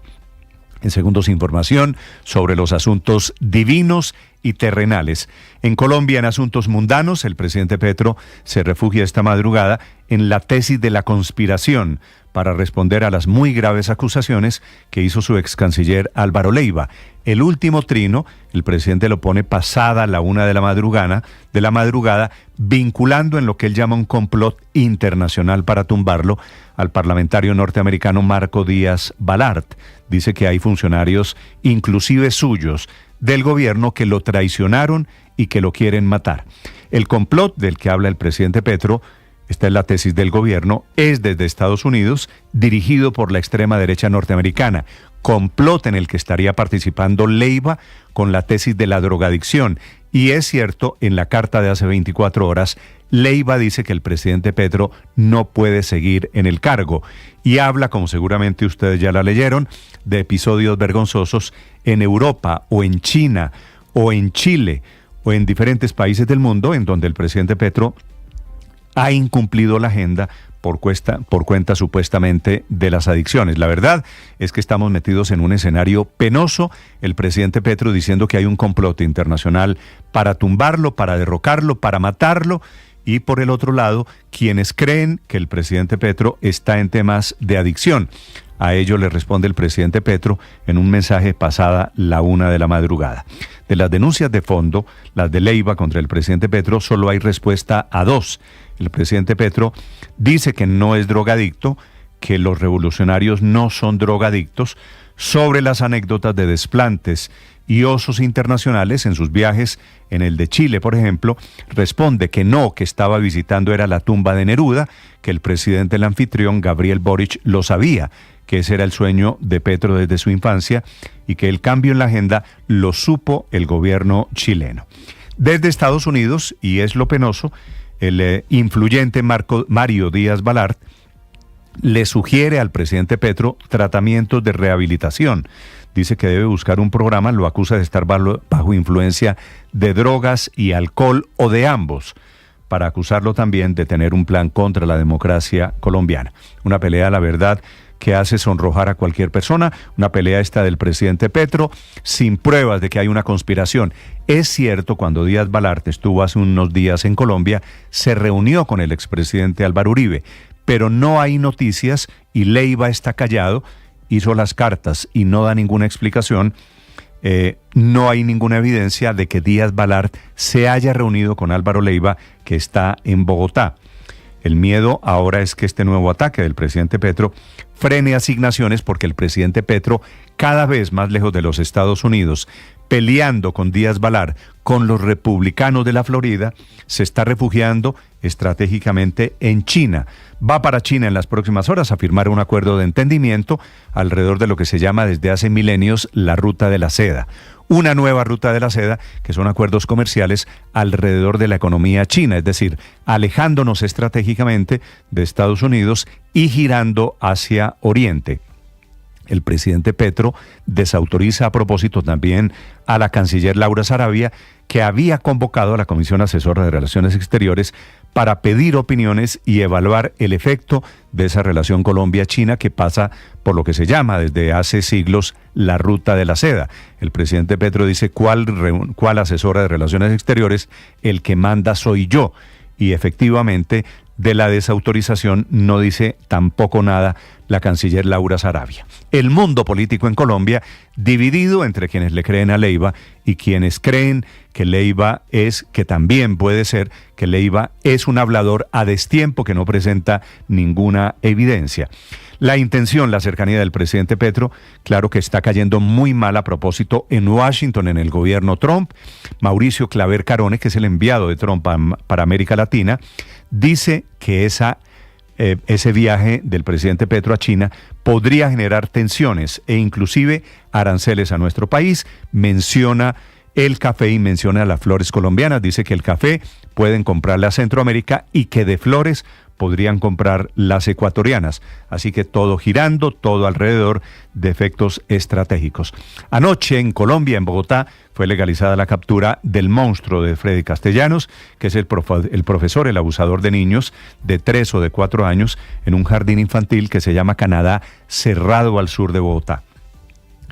S4: En segundos, información sobre los asuntos divinos y terrenales. En Colombia, en asuntos mundanos, el presidente Petro se refugia esta madrugada en la tesis de la conspiración para responder a las muy graves acusaciones que hizo su ex canciller Álvaro Leiva. El último trino, el presidente lo pone pasada la 1 de la madrugada, vinculando en lo que él llama un complot internacional para tumbarlo al parlamentario norteamericano Marco Díaz Balart. Dice que hay funcionarios, inclusive suyos, del gobierno que lo traicionaron y que lo quieren matar. El complot del que habla el presidente Petro, esta es la tesis del gobierno, es desde Estados Unidos, dirigido por la extrema derecha norteamericana. Complot en el que estaría participando Leiva con la tesis de la drogadicción. Y es cierto, en la carta de hace 24 horas, Leiva dice que el presidente Petro no puede seguir en el cargo. Y habla, como seguramente ustedes ya la leyeron, de episodios vergonzosos en Europa o en China o en Chile o en diferentes países del mundo en donde el presidente Petro ha incumplido la agenda por cuenta supuestamente de las adicciones. La verdad es que estamos metidos en un escenario penoso. El presidente Petro diciendo que hay un complot internacional para tumbarlo, para derrocarlo, para matarlo. Y por el otro lado, quienes creen que el presidente Petro está en temas de adicción. A ello le responde el presidente Petro en un mensaje pasada la 1 de la madrugada. De las denuncias de fondo, las de Leiva contra el presidente Petro, solo hay respuesta a 2. El presidente Petro dice que no es drogadicto, que los revolucionarios no son drogadictos, sobre las anécdotas de desplantes y osos internacionales en sus viajes. En el de Chile, por ejemplo, responde que no, que estaba visitando era la tumba de Neruda, que el presidente, el anfitrión, Gabriel Boric, lo sabía, que ese era el sueño de Petro desde su infancia y que el cambio en la agenda lo supo el gobierno chileno. Desde Estados Unidos, y es lo penoso, el influyente Mario Díaz Balart le sugiere al presidente Petro tratamientos de rehabilitación. Dice que debe buscar un programa, lo acusa de estar bajo influencia de drogas y alcohol o de ambos, para acusarlo también de tener un plan contra la democracia colombiana. Una pelea, la verdad, que hace sonrojar a cualquier persona, una pelea esta del presidente Petro, sin pruebas de que hay una conspiración. Es cierto, cuando Díaz Balart estuvo hace unos días en Colombia, se reunió con el expresidente Álvaro Uribe, pero no hay noticias y Leiva está callado, hizo las cartas y no da ninguna explicación. No hay ninguna evidencia de que Díaz Balart se haya reunido con Álvaro Leiva, que está en Bogotá. El miedo ahora es que este nuevo ataque del presidente Petro frene asignaciones, porque el presidente Petro, cada vez más lejos de los Estados Unidos, peleando con Díaz Balart, con los republicanos de la Florida, se está refugiando estratégicamente en China. Va para China en las próximas horas a firmar un acuerdo de entendimiento alrededor de lo que se llama desde hace milenios la Ruta de la Seda. Una nueva Ruta de la Seda, que son acuerdos comerciales alrededor de la economía china, es decir, alejándonos estratégicamente de Estados Unidos y girando hacia Oriente. El presidente Petro desautoriza a propósito también a la canciller Laura Sarabia, que había convocado a la Comisión Asesora de Relaciones Exteriores para pedir opiniones y evaluar el efecto de esa relación Colombia-China, que pasa por lo que se llama desde hace siglos la Ruta de la Seda. El presidente Petro dice: ¿cuál asesora de Relaciones Exteriores? El que manda soy yo. Y efectivamente, de la desautorización no dice tampoco nada la canciller Laura Sarabia. El mundo político en Colombia dividido entre quienes le creen a Leiva y quienes creen que Leiva que también puede ser que Leiva es un hablador a destiempo que no presenta ninguna evidencia. La intención, la cercanía del presidente Petro, claro que está cayendo muy mal a propósito en Washington, en el gobierno Trump. Mauricio Claver Carone, que es el enviado de Trump para América Latina, dice que ese viaje del presidente Petro a China podría generar tensiones e inclusive aranceles a nuestro país. Menciona el café y menciona las flores colombianas. Dice que el café pueden comprarle a Centroamérica y que de flores podrían comprar las ecuatorianas. Así que todo girando, todo alrededor de efectos estratégicos. Anoche en Colombia, en Bogotá, fue legalizada la captura del monstruo de Freddy Castellanos, que es el profesor, el abusador de niños de 3 o de 4 años en un jardín infantil que se llama Canadá, cerrado al sur de Bogotá.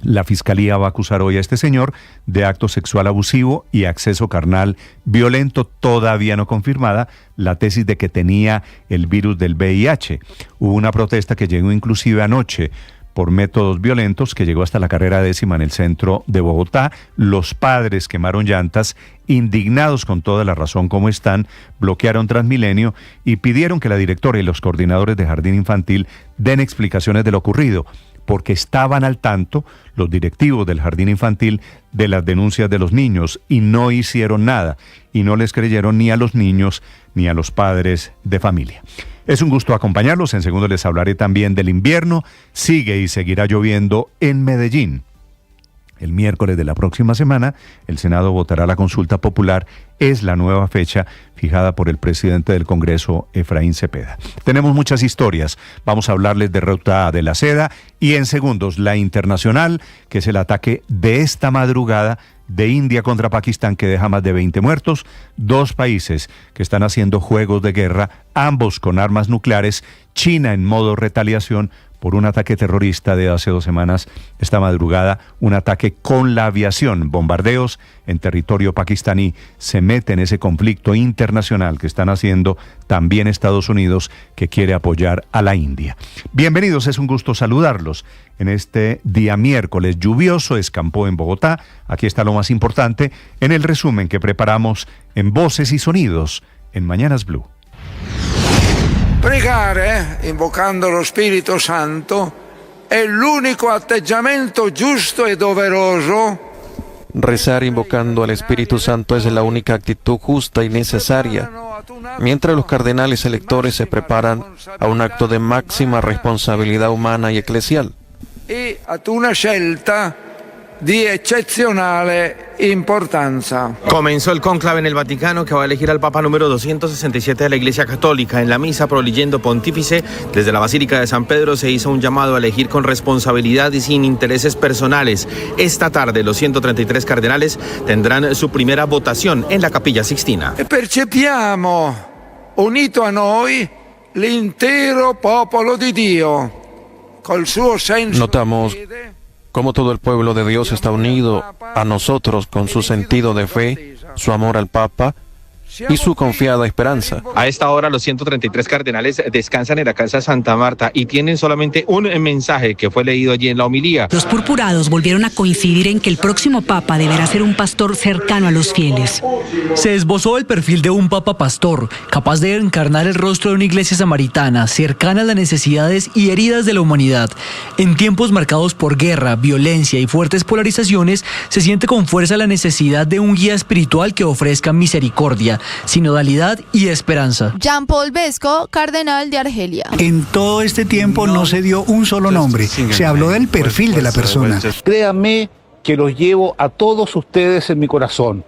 S4: La Fiscalía va a acusar hoy a este señor de acto sexual abusivo y acceso carnal violento, todavía no confirmada la tesis de que tenía el virus del VIH. Hubo una protesta que llegó inclusive anoche por métodos violentos, que llegó hasta la carrera 10ª en el centro de Bogotá. Los padres quemaron llantas, indignados con toda la razón como están, bloquearon Transmilenio y pidieron que la directora y los coordinadores de jardín infantil den explicaciones de lo ocurrido, porque estaban al tanto los directivos del jardín infantil de las denuncias de los niños y no hicieron nada, y no les creyeron ni a los niños ni a los padres de familia. Es un gusto acompañarlos. En segundo les hablaré también del invierno. Sigue y seguirá lloviendo en Medellín. El miércoles de la próxima semana, el Senado votará la consulta popular. Es la nueva fecha fijada por el presidente del Congreso, Efraín Cepeda. Tenemos muchas historias. Vamos a hablarles de Ruta de la Seda y en segundos la internacional, que es el ataque de esta madrugada de India contra Pakistán, que deja más de 20 muertos. 2 países que están haciendo juegos de guerra, ambos con armas nucleares. China en modo retaliación por un ataque terrorista de hace 2 semanas. Esta madrugada, un ataque con la aviación, bombardeos en territorio pakistaní. Se mete en ese conflicto internacional que están haciendo también Estados Unidos, que quiere apoyar a la India. Bienvenidos, es un gusto saludarlos en este día miércoles lluvioso. Escampó en Bogotá. Aquí está lo más importante en el resumen que preparamos en Voces y Sonidos en Mañanas Blue.
S6: Pregare, invocando lo Spirito Santo, è l'unico atteggiamento giusto e doveroso.
S7: Rezar invocando al Espíritu Santo es la única actitud justa y necesaria, mientras los cardenales electores se preparan a un acto de máxima responsabilidad humana y eclesial.
S6: E ad una scelta di eccezionale importanza.
S8: Comenzó el cónclave en el Vaticano que va a elegir al Papa número 267 de la Iglesia Católica. En la misa Proleyendo Pontífice, desde la Basílica de San Pedro se hizo un llamado a elegir con responsabilidad y sin intereses personales. Esta tarde los 133 cardenales tendrán su primera votación en la Capilla Sixtina.
S6: E percepiamo unito a noi l'intero popolo di Dio col suo senso.
S7: Notamos cómo todo el pueblo de Dios está unido a nosotros con su sentido de fe, su amor al Papa y su confiada esperanza.
S8: A esta hora los 133 cardenales descansan en la Casa Santa Marta y tienen solamente un mensaje que fue leído allí en la homilía.
S11: Los purpurados volvieron a coincidir en que el próximo papa deberá ser un pastor cercano a los fieles.
S25: Se esbozó el perfil de un papa pastor, capaz de encarnar el rostro de una iglesia samaritana, cercana a las necesidades y heridas de la humanidad. En tiempos marcados por guerra, violencia y fuertes polarizaciones, se siente con fuerza la necesidad de un guía espiritual que ofrezca misericordia, sinodalidad y esperanza.
S26: Jean-Paul Vesco, cardenal de Argelia.
S27: En todo este tiempo no se dio un solo nombre, se habló del perfil de la persona.
S28: Créanme que los llevo a todos ustedes en mi corazón.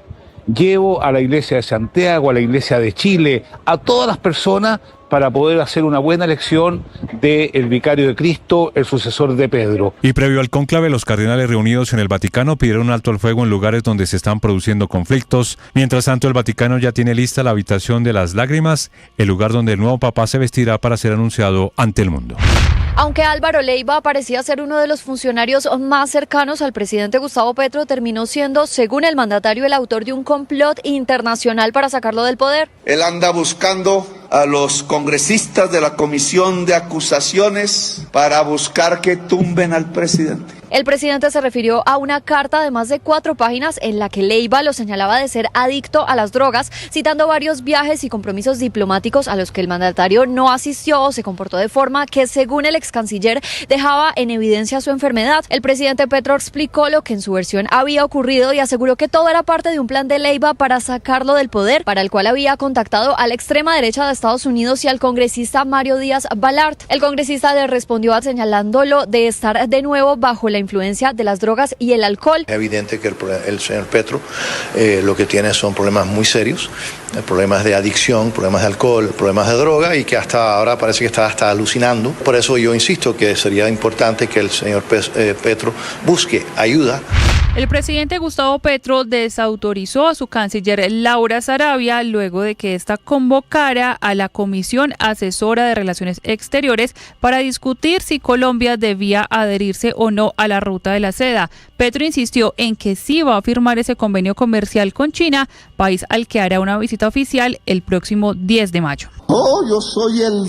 S28: Llevo a la Iglesia de Santiago, a la Iglesia de Chile, a todas las personas para poder hacer una buena elección del vicario de Cristo, el sucesor de Pedro.
S29: Y previo al cónclave, los cardenales reunidos en el Vaticano pidieron un alto al fuego en lugares donde se están produciendo conflictos. Mientras tanto, el Vaticano ya tiene lista la habitación de las lágrimas, el lugar donde el nuevo papa se vestirá para ser anunciado ante el mundo.
S30: Aunque Álvaro Leiva parecía ser uno de los funcionarios más cercanos al presidente Gustavo Petro, terminó siendo, según el mandatario, el autor de un complot internacional para sacarlo del poder.
S9: Él anda buscando a los congresistas de la Comisión de Acusaciones para buscar que tumben al presidente.
S30: El presidente se refirió a una carta de más de 4 páginas en la que Leiva lo señalaba de ser adicto a las drogas, citando varios viajes y compromisos diplomáticos a los que el mandatario no asistió o se comportó de forma que, según el ex canciller, dejaba en evidencia su enfermedad. El presidente Petro explicó lo que en su versión había ocurrido y aseguró que todo era parte de un plan de Leiva para sacarlo del poder, para el cual había contactado a la extrema derecha de Estados Unidos y al congresista Mario Díaz Balart. El congresista le respondió señalándolo de estar de nuevo bajo la influencia de las drogas y el alcohol.
S31: Es evidente que el señor Petro lo que tiene son problemas muy serios, problemas de adicción, problemas de alcohol, problemas de droga, y que hasta ahora parece que está hasta alucinando. Por eso yo insisto que sería importante que el señor Petro busque ayuda.
S32: El presidente Gustavo Petro desautorizó a su canciller Laura Sarabia luego de que ésta convocara a la Comisión Asesora de Relaciones Exteriores para discutir si Colombia debía adherirse o no a la Ruta de la Seda. Petro insistió en que sí va a firmar ese convenio comercial con China, país al que hará una visita oficial el próximo 10 de mayo.
S33: Yo soy el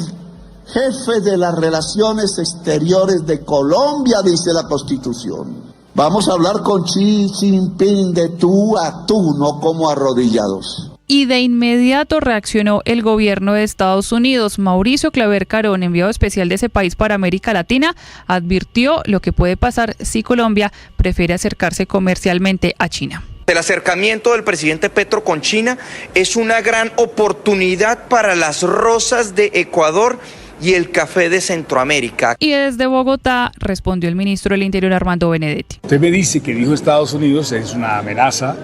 S33: jefe de las relaciones exteriores de Colombia, dice la Constitución. Vamos a hablar con Xi Jinping de tú a tú, no como arrodillados.
S32: Y de inmediato reaccionó el gobierno de Estados Unidos. Mauricio Claver Carón, enviado especial de ese país para América Latina, advirtió lo que puede pasar si Colombia prefiere acercarse comercialmente a China.
S10: El acercamiento del presidente Petro con China es una gran oportunidad para las rosas de Ecuador y el café de Centroamérica.
S32: Y desde Bogotá respondió el ministro del Interior, Armando Benedetti.
S34: Usted me dice que dijo Estados Unidos es una amenaza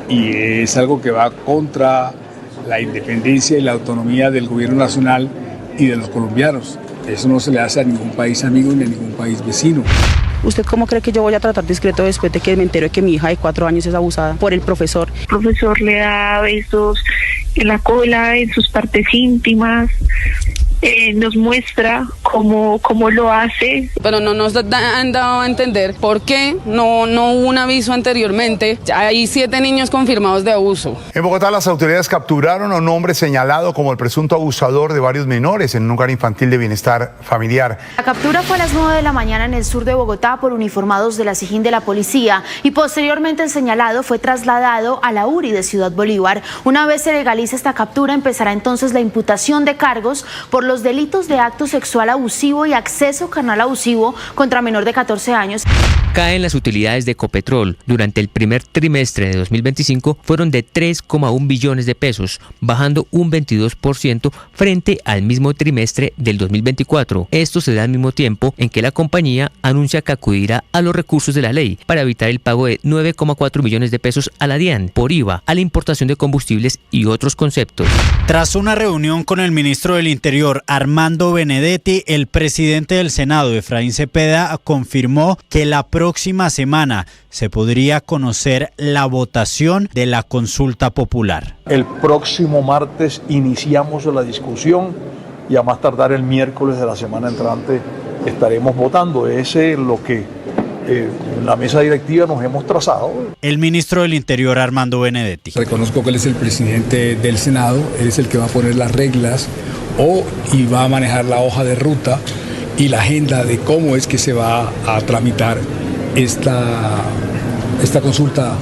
S34: y es algo que va contra la independencia y la autonomía del gobierno nacional y de los colombianos. Eso no se le hace a ningún país amigo ni a ningún país vecino.
S35: ¿Usted cómo cree que yo voy a tratar discreto después de que me entero de que mi hija de 4 años es abusada por el profesor?
S36: El profesor le da besos en la cola, en sus partes íntimas. Nos muestra cómo lo hace.
S35: Pero no nos han dado a entender por qué no hubo un aviso anteriormente. Ya hay 7 niños confirmados de abuso.
S37: En Bogotá, las autoridades capturaron a un hombre señalado como el presunto abusador de varios menores en un hogar infantil de bienestar familiar.
S38: La captura fue a las 9 de la mañana en el sur de Bogotá por uniformados de la SIJIN de la policía y posteriormente el señalado fue trasladado a la URI de Ciudad Bolívar. Una vez se legalice esta captura, empezará entonces la imputación de cargos por los delitos de acto sexual abusivo y acceso carnal abusivo contra menor de 14 años.
S1: Caen las utilidades de Ecopetrol. Durante el primer trimestre de 2025 fueron de 3,1 billones de pesos, bajando un 22% frente al mismo trimestre del 2024. Esto se da al mismo tiempo en que la compañía anuncia que acudirá a los recursos de la ley para evitar el pago de 9,4 millones de pesos a la DIAN por IVA a la importación de combustibles y otros conceptos.
S2: Tras una reunión con el ministro del Interior, Armando Benedetti, el presidente del Senado, Efraín Cepeda, confirmó que la próxima semana se podría conocer la votación de la consulta popular.
S3: El próximo martes iniciamos la discusión y a más tardar el miércoles de la semana entrante estaremos votando. Ese es lo que la mesa directiva nos hemos trazado.
S2: El ministro del Interior, Armando Benedetti.
S34: Reconozco que él es el presidente del Senado, él es el que va a poner las reglas y va a manejar la hoja de ruta y la agenda de cómo es que se va a tramitar esta consulta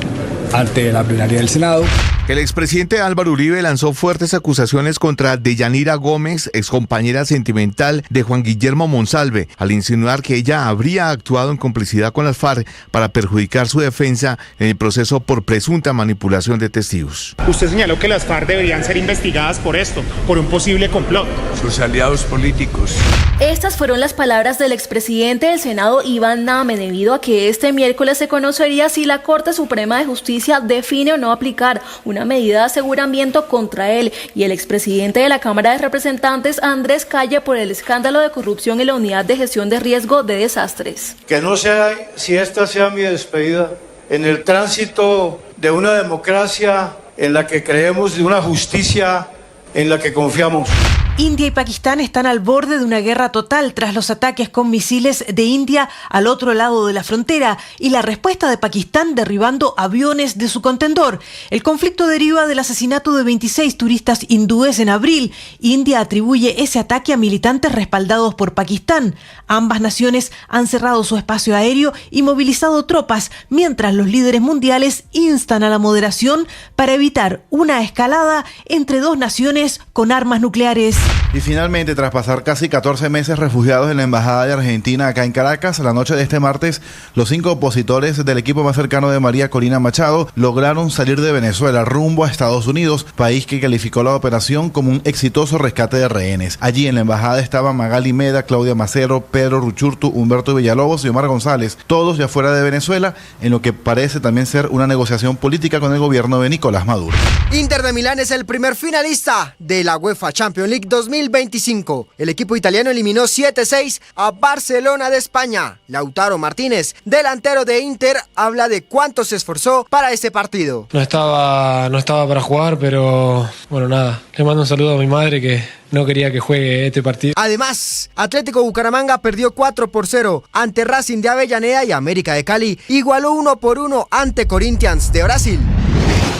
S34: ante la plenaria del Senado.
S4: El expresidente Álvaro Uribe lanzó fuertes acusaciones contra Deyanira Gómez, excompañera sentimental de Juan Guillermo Monsalve, al insinuar que ella habría actuado en complicidad con las FARC para perjudicar su defensa en el proceso por presunta manipulación de testigos.
S5: Usted señaló que las FARC deberían ser investigadas por esto, por un posible complot.
S4: Sus aliados políticos.
S12: Estas fueron las palabras del expresidente del Senado, Iván Name, debido a que este miércoles se conocería si la Corte Suprema de Justicia define o no aplicar una medida de aseguramiento contra él y el expresidente de la Cámara de Representantes, Andrés Calle, por el escándalo de corrupción en la Unidad de Gestión de Riesgo de Desastres.
S13: Que no sea, si esta sea mi despedida, en el tránsito de una democracia en la que creemos, de una justicia en la que confiamos.
S14: India y Pakistán están al borde de una guerra total tras los ataques con misiles de India al otro lado de la frontera y la respuesta de Pakistán derribando aviones de su contendor. El conflicto deriva del asesinato de 26 turistas hindúes en abril. India atribuye ese ataque a militantes respaldados por Pakistán. Ambas naciones han cerrado su espacio aéreo y movilizado tropas, mientras los líderes mundiales instan a la moderación para evitar una escalada entre dos naciones con armas nucleares.
S15: Y finalmente, tras pasar casi 14 meses refugiados en la Embajada de Argentina acá en Caracas, la noche de este martes, los 5 opositores del equipo más cercano de María Corina Machado lograron salir de Venezuela rumbo a Estados Unidos, país que calificó la operación como un exitoso rescate de rehenes. Allí en la embajada estaban Magali Meda, Claudia Macero, Pedro Ruchurtu, Humberto Villalobos y Omar González, todos ya fuera de Venezuela, en lo que parece también ser una negociación política con el gobierno de Nicolás Maduro.
S16: Inter de Milán es el primer finalista de la UEFA Champions League 2025. El equipo italiano eliminó 7-6 a Barcelona de España. Lautaro Martínez, delantero de Inter, habla de cuánto se esforzó para este partido.
S17: No estaba para jugar, pero bueno, nada. Le mando un saludo a mi madre que no quería que juegue este partido.
S16: Además, Atlético Bucaramanga perdió 4-0 ante Racing de Avellaneda y América de Cali igualó 1-1 ante Corinthians de Brasil.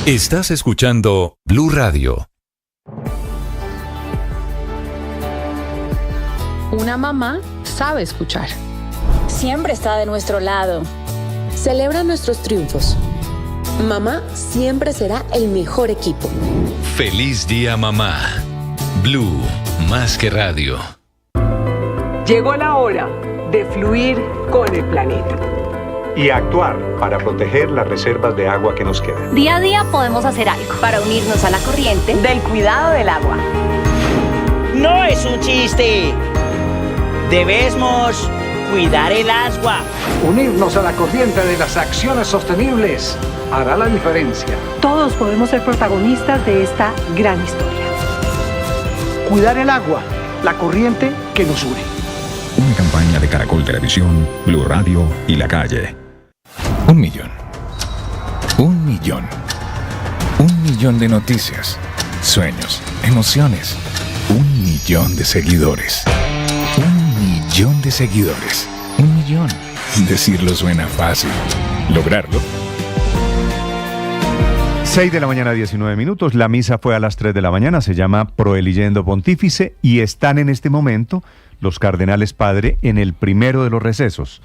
S18: Estás escuchando Blue Radio.
S19: Una mamá sabe escuchar.
S20: Siempre está de nuestro lado.
S19: Celebra nuestros triunfos. Mamá siempre será el mejor equipo.
S18: Feliz día, mamá. Blue, más que radio.
S21: Llegó la hora de fluir con el planeta.
S22: Y actuar para proteger las reservas de agua que nos quedan.
S20: Día a día podemos hacer algo para unirnos a la corriente del cuidado del agua.
S23: No es un chiste. Debemos cuidar el agua.
S24: Unirnos a la corriente de las acciones sostenibles hará la diferencia.
S19: Todos podemos ser protagonistas de esta gran historia.
S24: Cuidar el agua, la corriente que nos une.
S39: Una campaña de Caracol Televisión, Blue Radio y La Calle. 1 millón. 1 millón. 1 millón de noticias, sueños, emociones. 1 millón de seguidores. 1 millón de seguidores. 1 millón. Decirlo suena fácil. Lograrlo.
S40: 6 de la mañana, 19 minutos. La misa fue a las 3 de la mañana. Se llama Proeligiendo Pontífice y están en este momento los cardenales padre en el primero de los recesos.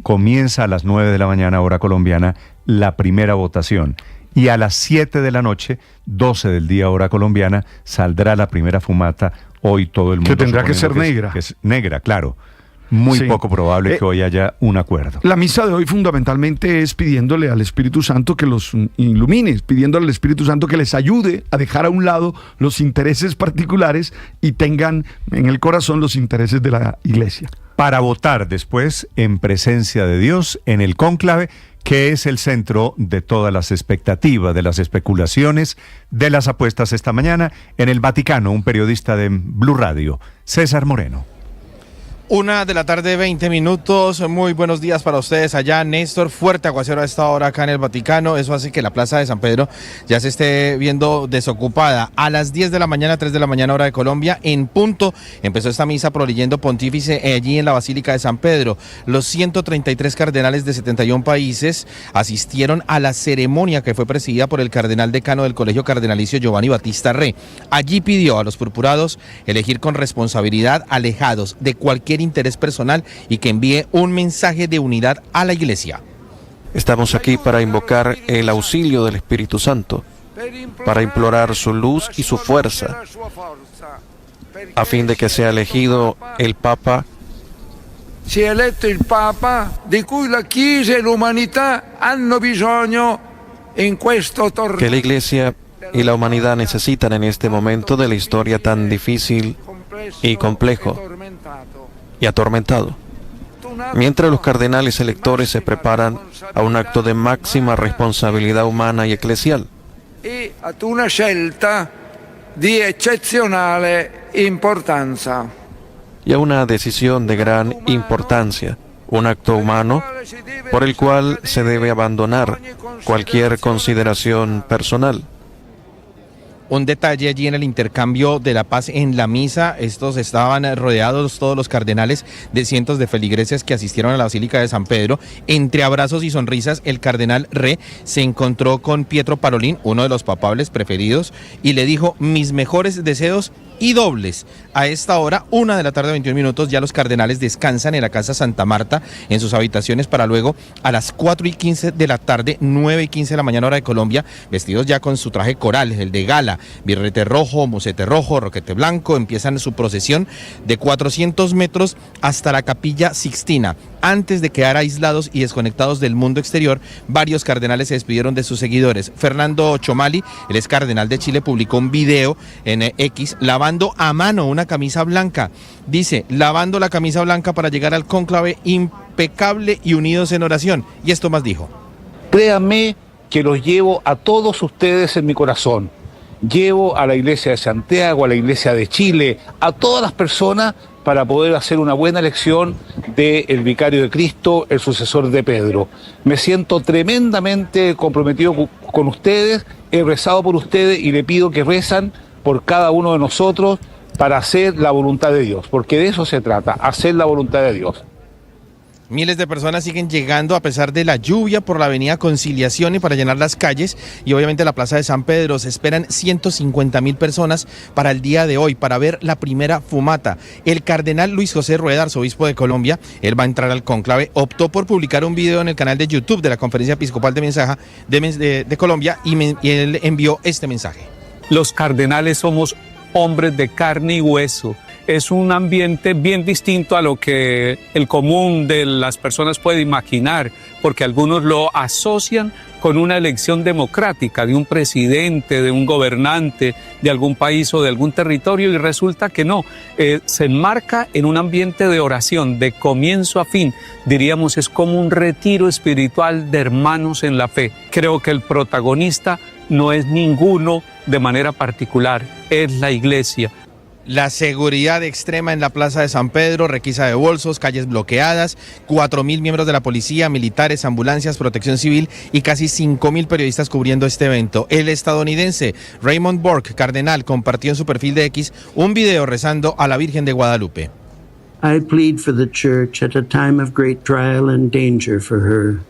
S40: Comienza a las 9 de la mañana, hora colombiana, la primera votación. Y a las 7 de la noche, 12 del día, hora colombiana, saldrá la primera fumata Hoy todo el mundo...
S1: Que tendrá que ser negra.
S40: Que es negra, claro. Muy poco probable que hoy haya un acuerdo.
S1: La misa de hoy fundamentalmente es pidiéndole al Espíritu Santo que los ilumine, pidiéndole al Espíritu Santo que les ayude a dejar a un lado los intereses particulares y tengan en el corazón los intereses de la Iglesia.
S40: Para votar después en presencia de Dios en el cónclave, que es el centro de todas las expectativas, de las especulaciones, de las apuestas esta mañana en el Vaticano. Un periodista de Blue Radio, César Moreno.
S6: 1:20 p.m. Muy buenos días para ustedes allá, Néstor. Fuerte aguacero a esta hora acá en el Vaticano. Eso hace que la plaza de San Pedro ya se esté viendo desocupada. A las 10 de la mañana, 3 de la mañana, hora de Colombia, en punto, empezó esta misa proleyendo pontífice allí en la Basílica de San Pedro. Los 133 cardenales de 71 países asistieron a la ceremonia que fue presidida por el cardenal decano del Colegio Cardenalicio Giovanni Battista Re. Allí pidió a los purpurados elegir con responsabilidad, alejados de cualquier interés personal, y que envíe un mensaje de unidad a la Iglesia.
S7: Estamos aquí para invocar el auxilio del Espíritu Santo, para implorar su luz y su fuerza, a fin de que sea elegido el Papa.
S8: Si è eletto il Papa di cui la Chiesa e l'umanità hanno bisogno in questo torneo.
S7: Que la Iglesia y la humanidad necesitan en este momento de la historia tan difícil y complejo y atormentado. Mientras los cardenales electores se preparan a un acto de máxima responsabilidad humana y eclesial.
S8: E ad una scelta di eccezionale importanza.
S7: Y a una decisión de gran importancia, un acto humano por el cual se debe abandonar cualquier consideración personal.
S6: Un detalle allí en el intercambio de la paz en la misa: estos estaban rodeados todos los cardenales de cientos de feligreses que asistieron a la Basílica de San Pedro. Entre abrazos y sonrisas, el cardenal Re se encontró con Pietro Parolin, uno de los papables preferidos, y le dijo: mis mejores deseos y dobles. A esta hora, 1:21 p.m, ya los cardenales descansan en la Casa Santa Marta, en sus habitaciones, para luego a las 4:15 de la tarde, 9:15 de la mañana, hora de Colombia, vestidos ya con su traje coral, el de gala, birrete rojo, mocete rojo, roquete blanco, empiezan su procesión de 400 metros hasta la Capilla Sixtina. Antes de quedar aislados y desconectados del mundo exterior, varios cardenales se despidieron de sus seguidores. Fernando Chomali, el ex cardenal de Chile, publicó un video en X lavando a mano una camisa blanca. Dice: lavando la camisa blanca para llegar al cónclave impecable y unidos en oración. Y esto más dijo:
S9: créanme que los llevo a todos ustedes en mi corazón. Llevo a la Iglesia de Santiago, a la Iglesia de Chile, a todas las personas, para poder hacer una buena elección del vicario de Cristo, el sucesor de Pedro. Me siento tremendamente comprometido con ustedes, he rezado por ustedes y le pido que rezan por cada uno de nosotros para hacer la voluntad de Dios, porque de eso se trata, hacer la voluntad de Dios.
S6: Miles de personas siguen llegando a pesar de la lluvia por la avenida Conciliación y para llenar las calles, y obviamente la plaza de San Pedro. Se esperan 150.000 personas para el día de hoy, para ver la primera fumata. El cardenal Luis José Rueda, arzobispo de Colombia, él va a entrar al cónclave, optó por publicar un video en el canal de YouTube de la Conferencia Episcopal de Colombia, y él envió este mensaje.
S10: Los cardenales somos hombres de carne y hueso. Es un ambiente bien distinto a lo que el común de las personas puede imaginar, porque algunos lo asocian con una elección democrática de un presidente, de un gobernante, de algún país o de algún territorio, y resulta que no. Se enmarca en un ambiente de oración, de comienzo a fin. Diríamos, es como un retiro espiritual de hermanos en la fe. Creo que el protagonista no es ninguno de manera particular, es la Iglesia.
S6: La seguridad extrema en la plaza de San Pedro, requisa de bolsos, calles bloqueadas, 4.000 miembros de la policía, militares, ambulancias, protección civil y casi 5.000 periodistas cubriendo este evento. El estadounidense Raymond Burke, cardenal, compartió en su perfil de X un video rezando a la Virgen de Guadalupe.
S11: I plead for the church at a time of great trial and danger for her.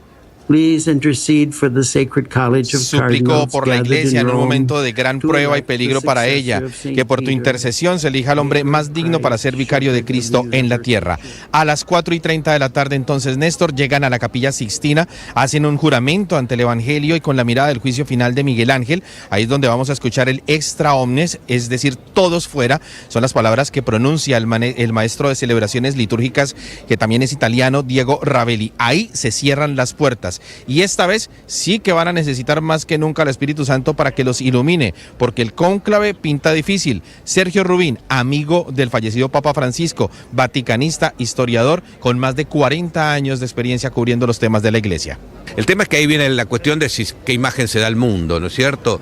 S6: Suplicó por la iglesia en un momento de gran prueba y peligro para ella, que por tu intercesión se elija al hombre más digno para ser vicario de Cristo en la tierra. A las 4:30 de la tarde, entonces, Néstor, llegan a la Capilla Sixtina, hacen un juramento ante el Evangelio y con la mirada del juicio final de Miguel Ángel. Ahí es donde vamos a escuchar el extra omnes, es decir, todos fuera. Son las palabras que pronuncia el maestro de celebraciones litúrgicas, que también es italiano, Diego Ravelli. Ahí se cierran las puertas. Y esta vez sí que van a necesitar más que nunca al Espíritu Santo para que los ilumine, porque el cónclave pinta difícil. Sergio Rubín, amigo del fallecido Papa Francisco, vaticanista, historiador, con más de 40 años de experiencia cubriendo los temas de la Iglesia.
S2: El tema es que ahí viene la cuestión de qué imagen se da al mundo, ¿no es cierto?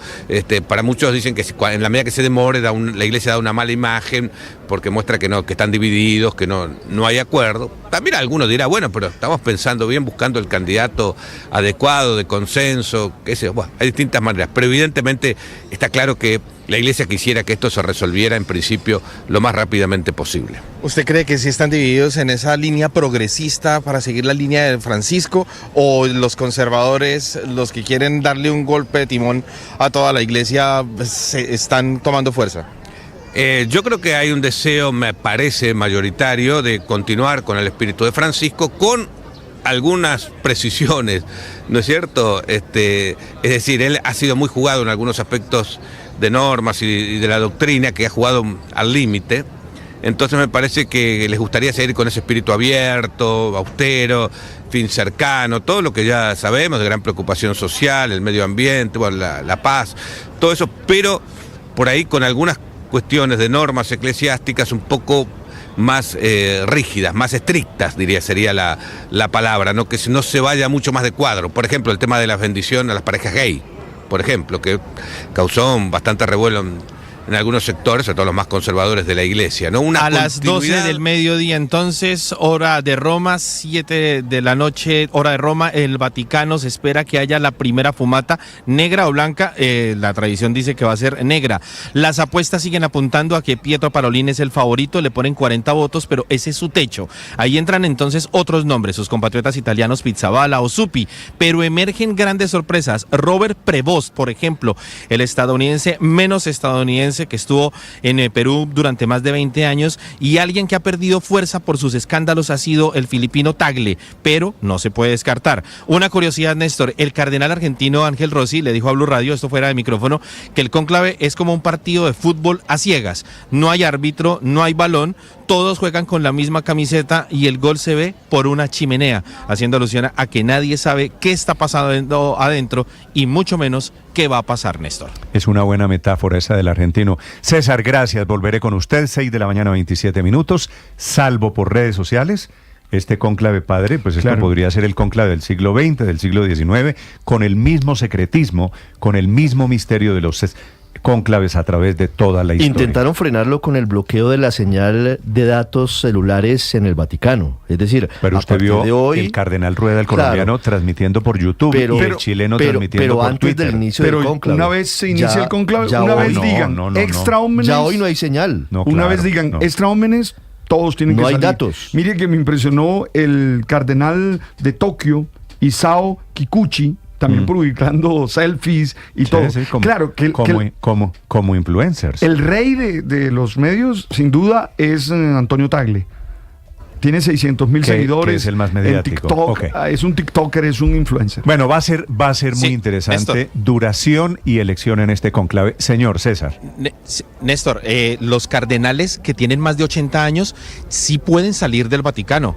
S2: Para muchos dicen que en la medida que se demore, la Iglesia da una mala imagen porque muestra que están divididos, que no hay acuerdo. También algunos dirán, bueno, pero estamos pensando bien, buscando el candidato adecuado, de consenso, bueno, hay distintas maneras, pero evidentemente está claro que la Iglesia quisiera que esto se resolviera en principio lo más rápidamente posible.
S6: ¿Usted cree que sí están divididos en esa línea progresista para seguir la línea de Francisco, o los conservadores, los que quieren darle un golpe de timón a toda la Iglesia, se están tomando fuerza?
S2: Yo creo que hay un deseo, me parece, mayoritario de continuar con el espíritu de Francisco, con algunas precisiones, ¿no es cierto? Es decir, él ha sido muy jugado en algunos aspectos de normas y de la doctrina, que ha jugado al límite. Entonces me parece que les gustaría seguir con ese espíritu abierto, austero, cercano, todo lo que ya sabemos de gran preocupación social, el medio ambiente, bueno, la paz, todo eso, pero por ahí con algunas cuestiones de normas eclesiásticas un poco más rígidas, más estrictas, sería la palabra, ¿no? Que no se vaya mucho más de cuadro. Por ejemplo, el tema de la bendición a las parejas gay, por ejemplo, que causó bastante revuelo en algunos sectores, sobre todo los más conservadores de la Iglesia, ¿no? A
S6: las 12 del mediodía, entonces, hora de Roma, 7 de la noche, hora de Roma, el Vaticano se espera que haya la primera fumata, negra o blanca, la tradición dice que va a ser negra. Las apuestas siguen apuntando a que Pietro Parolin es el favorito, le ponen 40 votos, pero ese es su techo. Ahí entran entonces otros nombres, sus compatriotas italianos Pizzaballa o Zuppi, pero emergen grandes sorpresas. Robert Prevost, por ejemplo, el estadounidense menos estadounidense, que estuvo en Perú durante más de 20 años, y alguien que ha perdido fuerza por sus escándalos ha sido el filipino Tagle, pero no se puede descartar. Una curiosidad, Néstor, el cardenal argentino Ángel Rossi le dijo a Blue Radio, esto fuera de micrófono, que el cónclave es como un partido de fútbol a ciegas, no hay árbitro, no hay balón, todos juegan con la misma camiseta y el gol se ve por una chimenea, haciendo alusión a que nadie sabe qué está pasando adentro y mucho menos qué va a pasar, Néstor.
S40: Es una buena metáfora esa del argentino. César, gracias, volveré con usted, 6 de la mañana, 27 minutos, salvo por redes sociales. Este cónclave, padre, pues esto podría ser el cónclave del siglo XX, del siglo XIX, con el mismo secretismo, con el mismo misterio de los cónclaves a través de toda la historia.
S3: Intentaron frenarlo con el bloqueo de la señal de datos celulares en el Vaticano. Es decir,
S40: pero usted vio hoy, el cardenal Rueda, el colombiano, transmitiendo por YouTube, y el chileno transmitiendo por Twitter.
S3: Del inicio del cónclave.
S1: Una vez se inicia el cónclave, una vez digan extra ómenes.
S3: Ya hoy no hay señal.
S1: Una vez digan extra ómenes, todos tienen que salir.
S3: No hay datos.
S1: Mire que me impresionó el cardenal de Tokio, Isao Kikuchi, también publicando selfies y todo.
S40: Sí,
S1: claro,
S40: como influencers.
S1: El rey de los medios, sin duda, es Antonio Tagle. Tiene 600,000 seguidores.
S40: Que es el más mediático.
S1: En TikTok. Es un TikToker, es un influencer.
S40: Bueno, va a ser muy interesante. Néstor. Duración y elección en este conclave. Señor César.
S6: Néstor, los cardenales que tienen más de 80 años sí pueden salir del Vaticano.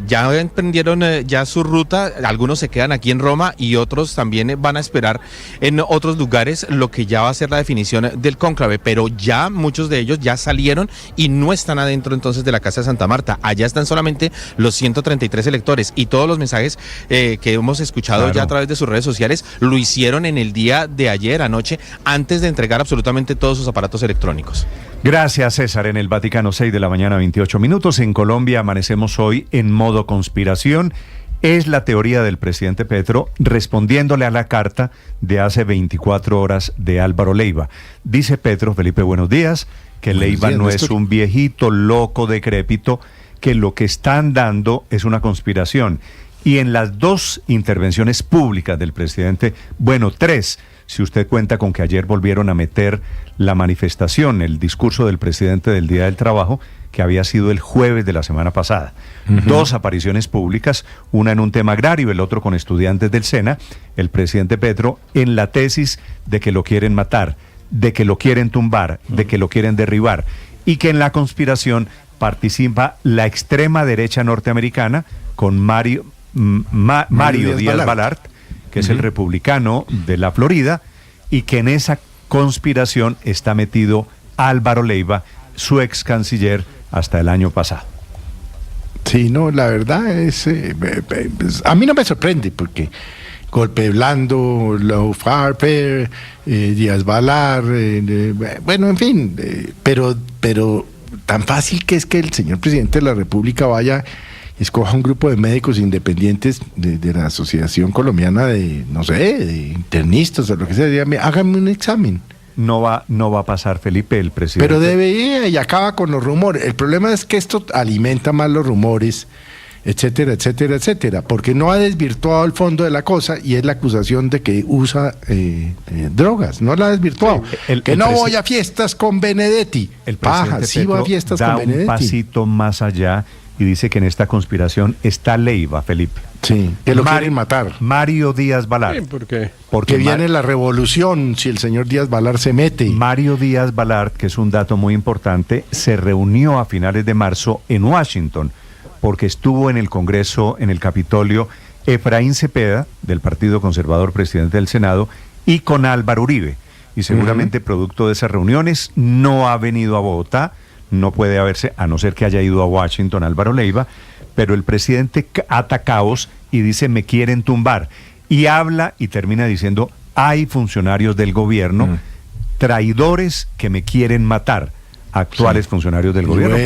S6: Ya emprendieron ya su ruta. Algunos se quedan aquí en Roma y otros también van a esperar en otros lugares lo que ya va a ser la definición del cónclave. Pero ya muchos de ellos ya salieron y no están adentro entonces de la Casa de Santa Marta. Allá están solamente los 133 electores, y todos los mensajes que hemos escuchado ya a través de sus redes sociales lo hicieron en el día de ayer, anoche, antes de entregar absolutamente todos sus aparatos electrónicos.
S40: Gracias, César. En el Vaticano, 6 de la mañana, 28 minutos. En Colombia amanecemos hoy en modo conspiración. Es la teoría del presidente Petro respondiéndole a la carta de hace 24 horas de Álvaro Leiva. Dice Petro, Felipe, buenos días, que Leiva no es un viejito loco decrépito, que lo que están dando es una conspiración, y en las 2 intervenciones públicas del presidente, bueno, 3, si usted cuenta con que ayer volvieron a meter la manifestación, el discurso del presidente del Día del Trabajo, que había sido el jueves de la semana pasada. 2 apariciones públicas, una en un tema agrario, el otro con estudiantes del SENA, el presidente Petro en la tesis de que lo quieren matar, de que lo quieren tumbar, de que lo quieren derribar, y que en la conspiración participa la extrema derecha norteamericana con Mario Díaz Balart, que es el republicano de la Florida, y que en esa conspiración está metido Álvaro Leiva, su ex canciller hasta el año pasado.
S4: Sí, no, la verdad es, a mí no me sorprende porque Golpe Blando, Low Harper, Díaz Balart, bueno, en fin, pero tan fácil que es que el señor presidente de la República vaya y escoja un grupo de médicos independientes de la Asociación Colombiana de, no sé, de internistas o lo que sea, dígame, háganme un examen.
S40: No va a pasar, Felipe, el presidente.
S4: Pero debe ir y acaba con los rumores. El problema es que esto alimenta más los rumores, etcétera, etcétera, etcétera, porque no ha desvirtuado el fondo de la cosa y es la acusación de que usa drogas, no la ha desvirtuado. Que no voy a fiestas con Benedetti.
S40: El presidente
S4: sí va a fiestas
S40: da
S4: con Benedetti.
S40: Un pasito más allá y dice que en esta conspiración está Leiva, Felipe.
S4: Sí, que lo quieren matar.
S40: Mario Díaz Balart.
S4: Sí, ¿por qué? Porque viene la revolución si el señor Díaz Balart se mete.
S40: Mario Díaz Balart, que es un dato muy importante, se reunió a finales de marzo en Washington, porque estuvo en el Congreso, en el Capitolio, Efraín Cepeda, del Partido Conservador, presidente del Senado, y con Álvaro Uribe. Y seguramente producto de esas reuniones no ha venido a Bogotá, no puede haberse, a no ser que haya ido a Washington Álvaro Leiva, pero el presidente ata cabos y dice me quieren tumbar. Y habla y termina diciendo hay funcionarios del gobierno, traidores que me quieren matar. Actuales funcionarios del gobierno.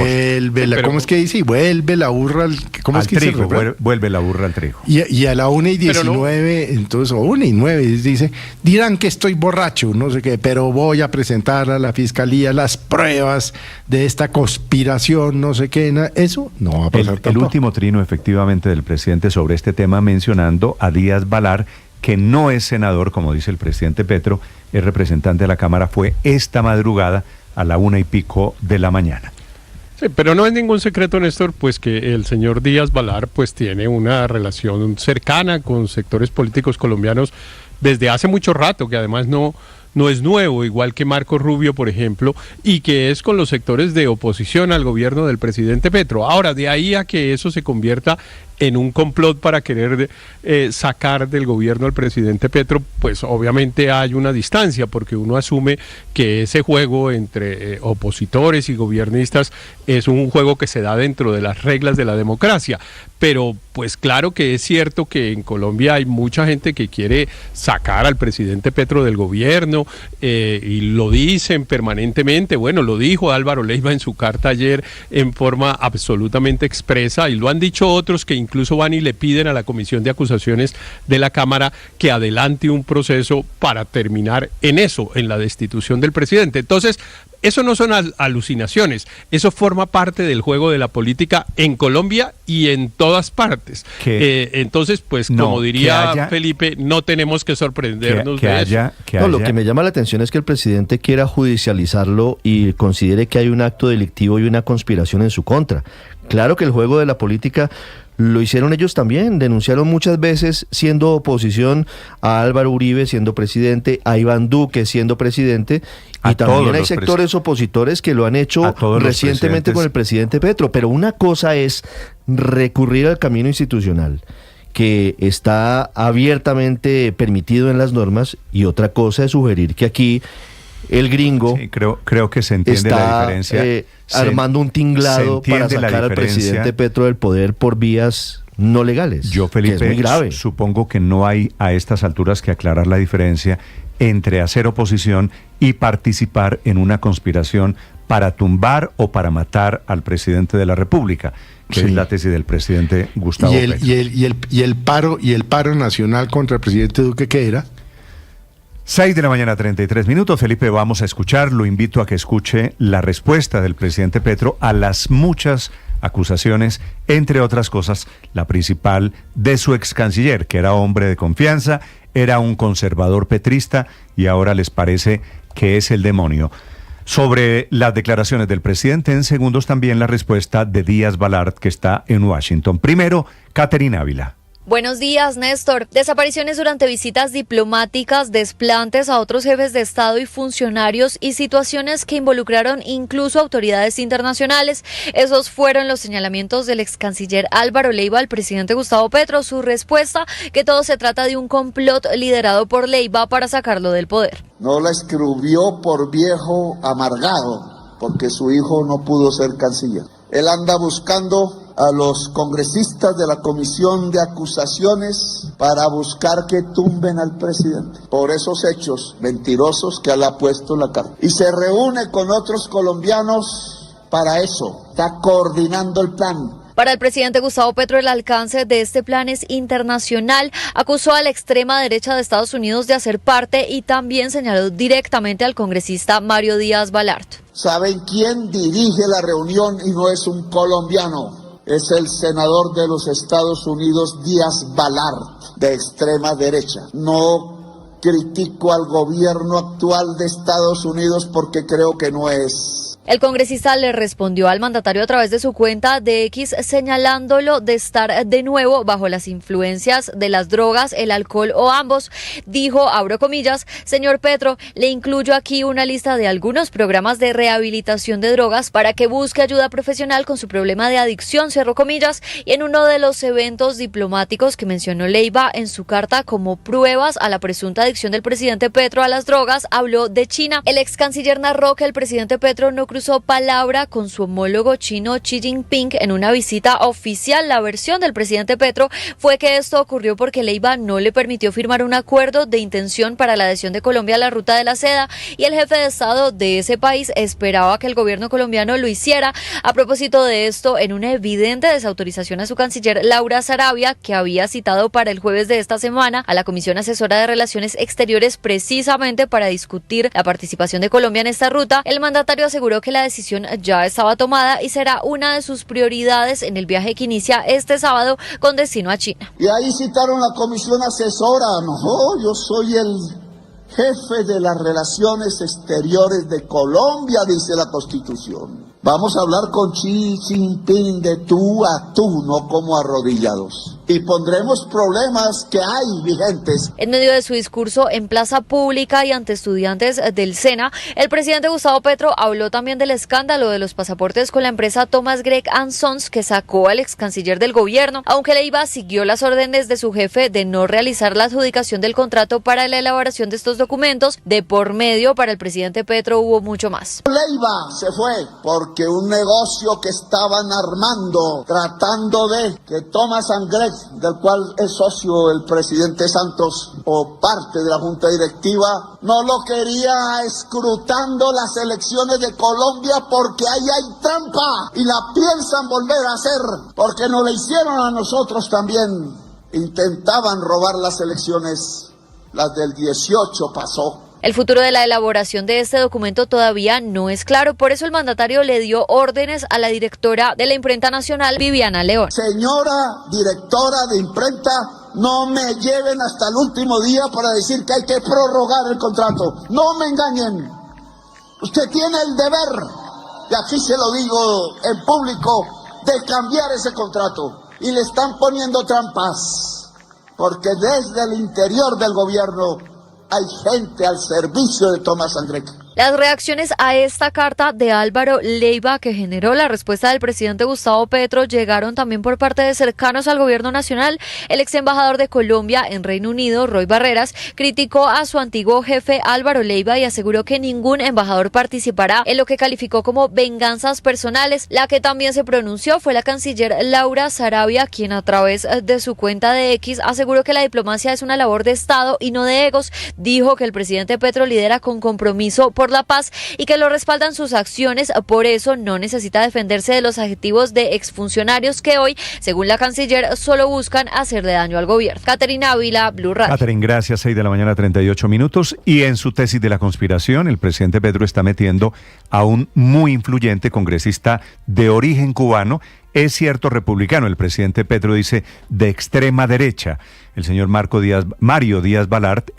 S4: ¿Cómo es que dice? Vuelve la burra al
S40: trigo. Vuelve la burra al trigo.
S4: Y a la 1:19, entonces, o 1:09, dice, dirán que estoy borracho, no sé qué, pero voy a presentar a la fiscalía las pruebas de esta conspiración, no sé qué. Eso no va a pasar tampoco.
S40: El último trino, efectivamente, del presidente sobre este tema, mencionando a Díaz Balart, que no es senador, como dice el presidente Petro, es representante de la Cámara, fue esta madrugada a la 1:00 de la mañana.
S5: Sí, pero no es ningún secreto, Néstor, pues que el señor Díaz Balart pues tiene una relación cercana con sectores políticos colombianos desde hace mucho rato, que además no es nuevo, igual que Marco Rubio, por ejemplo, y que es con los sectores de oposición al gobierno del presidente Petro. Ahora, de ahí a que eso se convierta en un complot para querer sacar del gobierno al presidente Petro, pues obviamente hay una distancia, porque uno asume que ese juego entre opositores y gobiernistas es un juego que se da dentro de las reglas de la democracia. Pero pues claro que es cierto que en Colombia hay mucha gente que quiere sacar al presidente Petro del gobierno, y lo dicen permanentemente. Bueno, lo dijo Álvaro Leiva en su carta ayer en forma absolutamente expresa, y lo han dicho otros que incluso van y le piden a la Comisión de Acusaciones de la Cámara que adelante un proceso para terminar en eso, en la destitución del presidente. Entonces, eso no son alucinaciones, eso forma parte del juego de la política en Colombia y en todas partes. Entonces, pues como diría Felipe, no tenemos que sorprendernos de eso.
S3: Lo que me llama la atención es que el presidente quiera judicializarlo y considere que hay un acto delictivo y una conspiración en su contra. Claro que el juego de la política lo hicieron ellos también, denunciaron muchas veces siendo oposición a Álvaro Uribe siendo presidente, a Iván Duque siendo presidente, y también hay sectores opositores que lo han hecho recientemente con el presidente Petro. Pero una cosa es recurrir al camino institucional, que está abiertamente permitido en las normas, y otra cosa es sugerir que aquí el gringo
S40: creo que se entiende la diferencia.
S3: Armando un tinglado para sacar al presidente Petro del poder por vías no legales.
S40: Yo, Felipe,
S3: que es muy grave.
S40: Supongo que no hay a estas alturas que aclarar la diferencia entre hacer oposición y participar en una conspiración para tumbar o para matar al presidente de la República, que es la tesis del presidente Gustavo Petro.
S4: Y el paro nacional contra el presidente Duque, ¿qué era?
S40: 6 de la mañana, 33 minutos. Felipe, vamos a escuchar, lo invito a que escuche la respuesta del presidente Petro a las muchas acusaciones, entre otras cosas, la principal de su ex canciller, que era hombre de confianza, era un conservador petrista y ahora les parece que es el demonio. Sobre las declaraciones del presidente, en segundos también la respuesta de Díaz Balart, que está en Washington. Primero, Catherine Ávila.
S11: Buenos días, Néstor. Desapariciones durante visitas diplomáticas, desplantes a otros jefes de Estado y funcionarios y situaciones que involucraron incluso autoridades internacionales. Esos fueron los señalamientos del ex canciller Álvaro Leiva al presidente Gustavo Petro. Su respuesta, que todo se trata de un complot liderado por Leiva para sacarlo del poder.
S12: No la escribió por viejo amargado, porque su hijo no pudo ser canciller. Él anda buscando a los congresistas de la Comisión de Acusaciones para buscar que tumben al presidente por esos hechos mentirosos que él ha puesto en la cara. Y se reúne con otros colombianos para eso, está coordinando el plan.
S11: Para el presidente Gustavo Petro, el alcance de este plan es internacional. Acusó a la extrema derecha de Estados Unidos de hacer parte y también señaló directamente al congresista Mario Díaz Balart.
S12: ¿Saben quién dirige la reunión y no es un colombiano? Es el senador de los Estados Unidos, Díaz Balart, de extrema derecha. No critico al gobierno actual de Estados Unidos porque creo que no es.
S11: El congresista le respondió al mandatario a través de su cuenta de X, señalándolo de estar de nuevo bajo las influencias de las drogas, el alcohol o ambos. Dijo, abro comillas, señor Petro, le incluyo aquí una lista de algunos programas de rehabilitación de drogas para que busque ayuda profesional con su problema de adicción, cierro comillas. Y en uno de los eventos diplomáticos que mencionó Leiva en su carta como pruebas a la presunta adicción del presidente Petro a las drogas, habló de China. El ex canciller narró que el presidente Petro no cruzó palabra con su homólogo chino Xi Jinping en una visita oficial. La versión del presidente Petro fue que esto ocurrió porque Leiva no le permitió firmar un acuerdo de intención para la adhesión de Colombia a la Ruta de la Seda y el jefe de Estado de ese país esperaba que el gobierno colombiano lo hiciera. A propósito de esto, en una evidente desautorización a su canciller Laura Sarabia, que había citado para el jueves de esta semana a la Comisión Asesora de Relaciones Exteriores precisamente para discutir la participación de Colombia en esta ruta, el mandatario aseguró que la decisión ya estaba tomada y será una de sus prioridades en el viaje que inicia este sábado con destino a China.
S12: Y ahí citaron la comisión asesora. No, yo soy el jefe de las relaciones exteriores de Colombia, dice la Constitución. Vamos a hablar con Xi Jinping de tú a tú, no como arrodillados. Y pondremos problemas que hay vigentes.
S11: En medio de su discurso en plaza pública y ante estudiantes del SENA, el presidente Gustavo Petro habló también del escándalo de los pasaportes con la empresa Thomas Gregg & Sons que sacó al ex canciller del gobierno, aunque Leiva siguió las órdenes de su jefe de no realizar la adjudicación del contrato para la elaboración de estos documentos. De por medio, para el presidente Petro hubo mucho más.
S12: Leiva se fue porque un negocio que estaban armando, tratando de que Thomas Gregg, del cual es socio el presidente Santos o parte de la junta directiva, no lo quería escrutando las elecciones de Colombia porque ahí hay trampa y la piensan volver a hacer porque nos la hicieron a nosotros también. Intentaban robar las elecciones, las del 18 pasó.
S11: El futuro de la elaboración de este documento todavía no es claro, por eso el mandatario le dio órdenes a la directora de la Imprenta Nacional, Viviana León.
S12: Señora directora de Imprenta, no me lleven hasta el último día para decir que hay que prorrogar el contrato. No me engañen. Usted tiene el deber, y aquí se lo digo en público, de cambiar ese contrato. Y le están poniendo trampas, porque desde el interior del gobierno hay gente al servicio de Thomas Gregg.
S11: Las reacciones a esta carta de Álvaro Leiva, que generó la respuesta del presidente Gustavo Petro, llegaron también por parte de cercanos al gobierno nacional. El ex embajador de Colombia en Reino Unido, Roy Barreras, criticó a su antiguo jefe Álvaro Leiva y aseguró que ningún embajador participará en lo que calificó como venganzas personales. La que también se pronunció fue la canciller Laura Sarabia, quien a través de su cuenta de X aseguró que la diplomacia es una labor de Estado y no de egos. Dijo que el presidente Petro lidera con compromiso por la paz y que lo respaldan sus acciones, por eso no necesita defenderse de los adjetivos de exfuncionarios que hoy, según la canciller, solo buscan hacerle daño al gobierno. Catherine Ávila, Blue Radio.
S40: Catherine, gracias. 6 de la mañana, 38 minutos. Y en su tesis de la conspiración, el presidente Petro está metiendo a un muy influyente congresista de origen cubano es cierto republicano. El presidente Petro dice de extrema derecha. El señor Mario Díaz Balart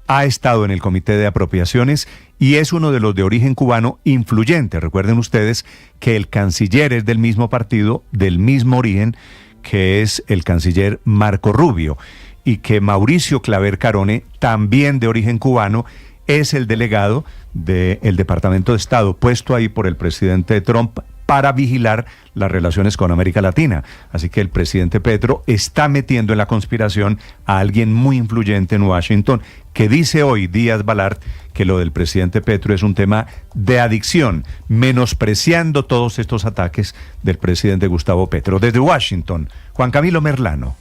S40: ha estado en el Comité de Apropiaciones y es uno de los de origen cubano influyente. Recuerden ustedes que el canciller es del mismo partido, del mismo origen, que es el canciller Marco Rubio, y que Mauricio Claver Carone, también de origen cubano, es el delegado del Departamento de Estado, puesto ahí por el presidente Trump para vigilar las relaciones con América Latina. Así que el presidente Petro está metiendo en la conspiración a alguien muy influyente en Washington, que dice hoy Díaz Balart que lo del presidente Petro es un tema de adicción, menospreciando todos estos ataques del presidente Gustavo Petro. Desde Washington, Juan Camilo Merlano.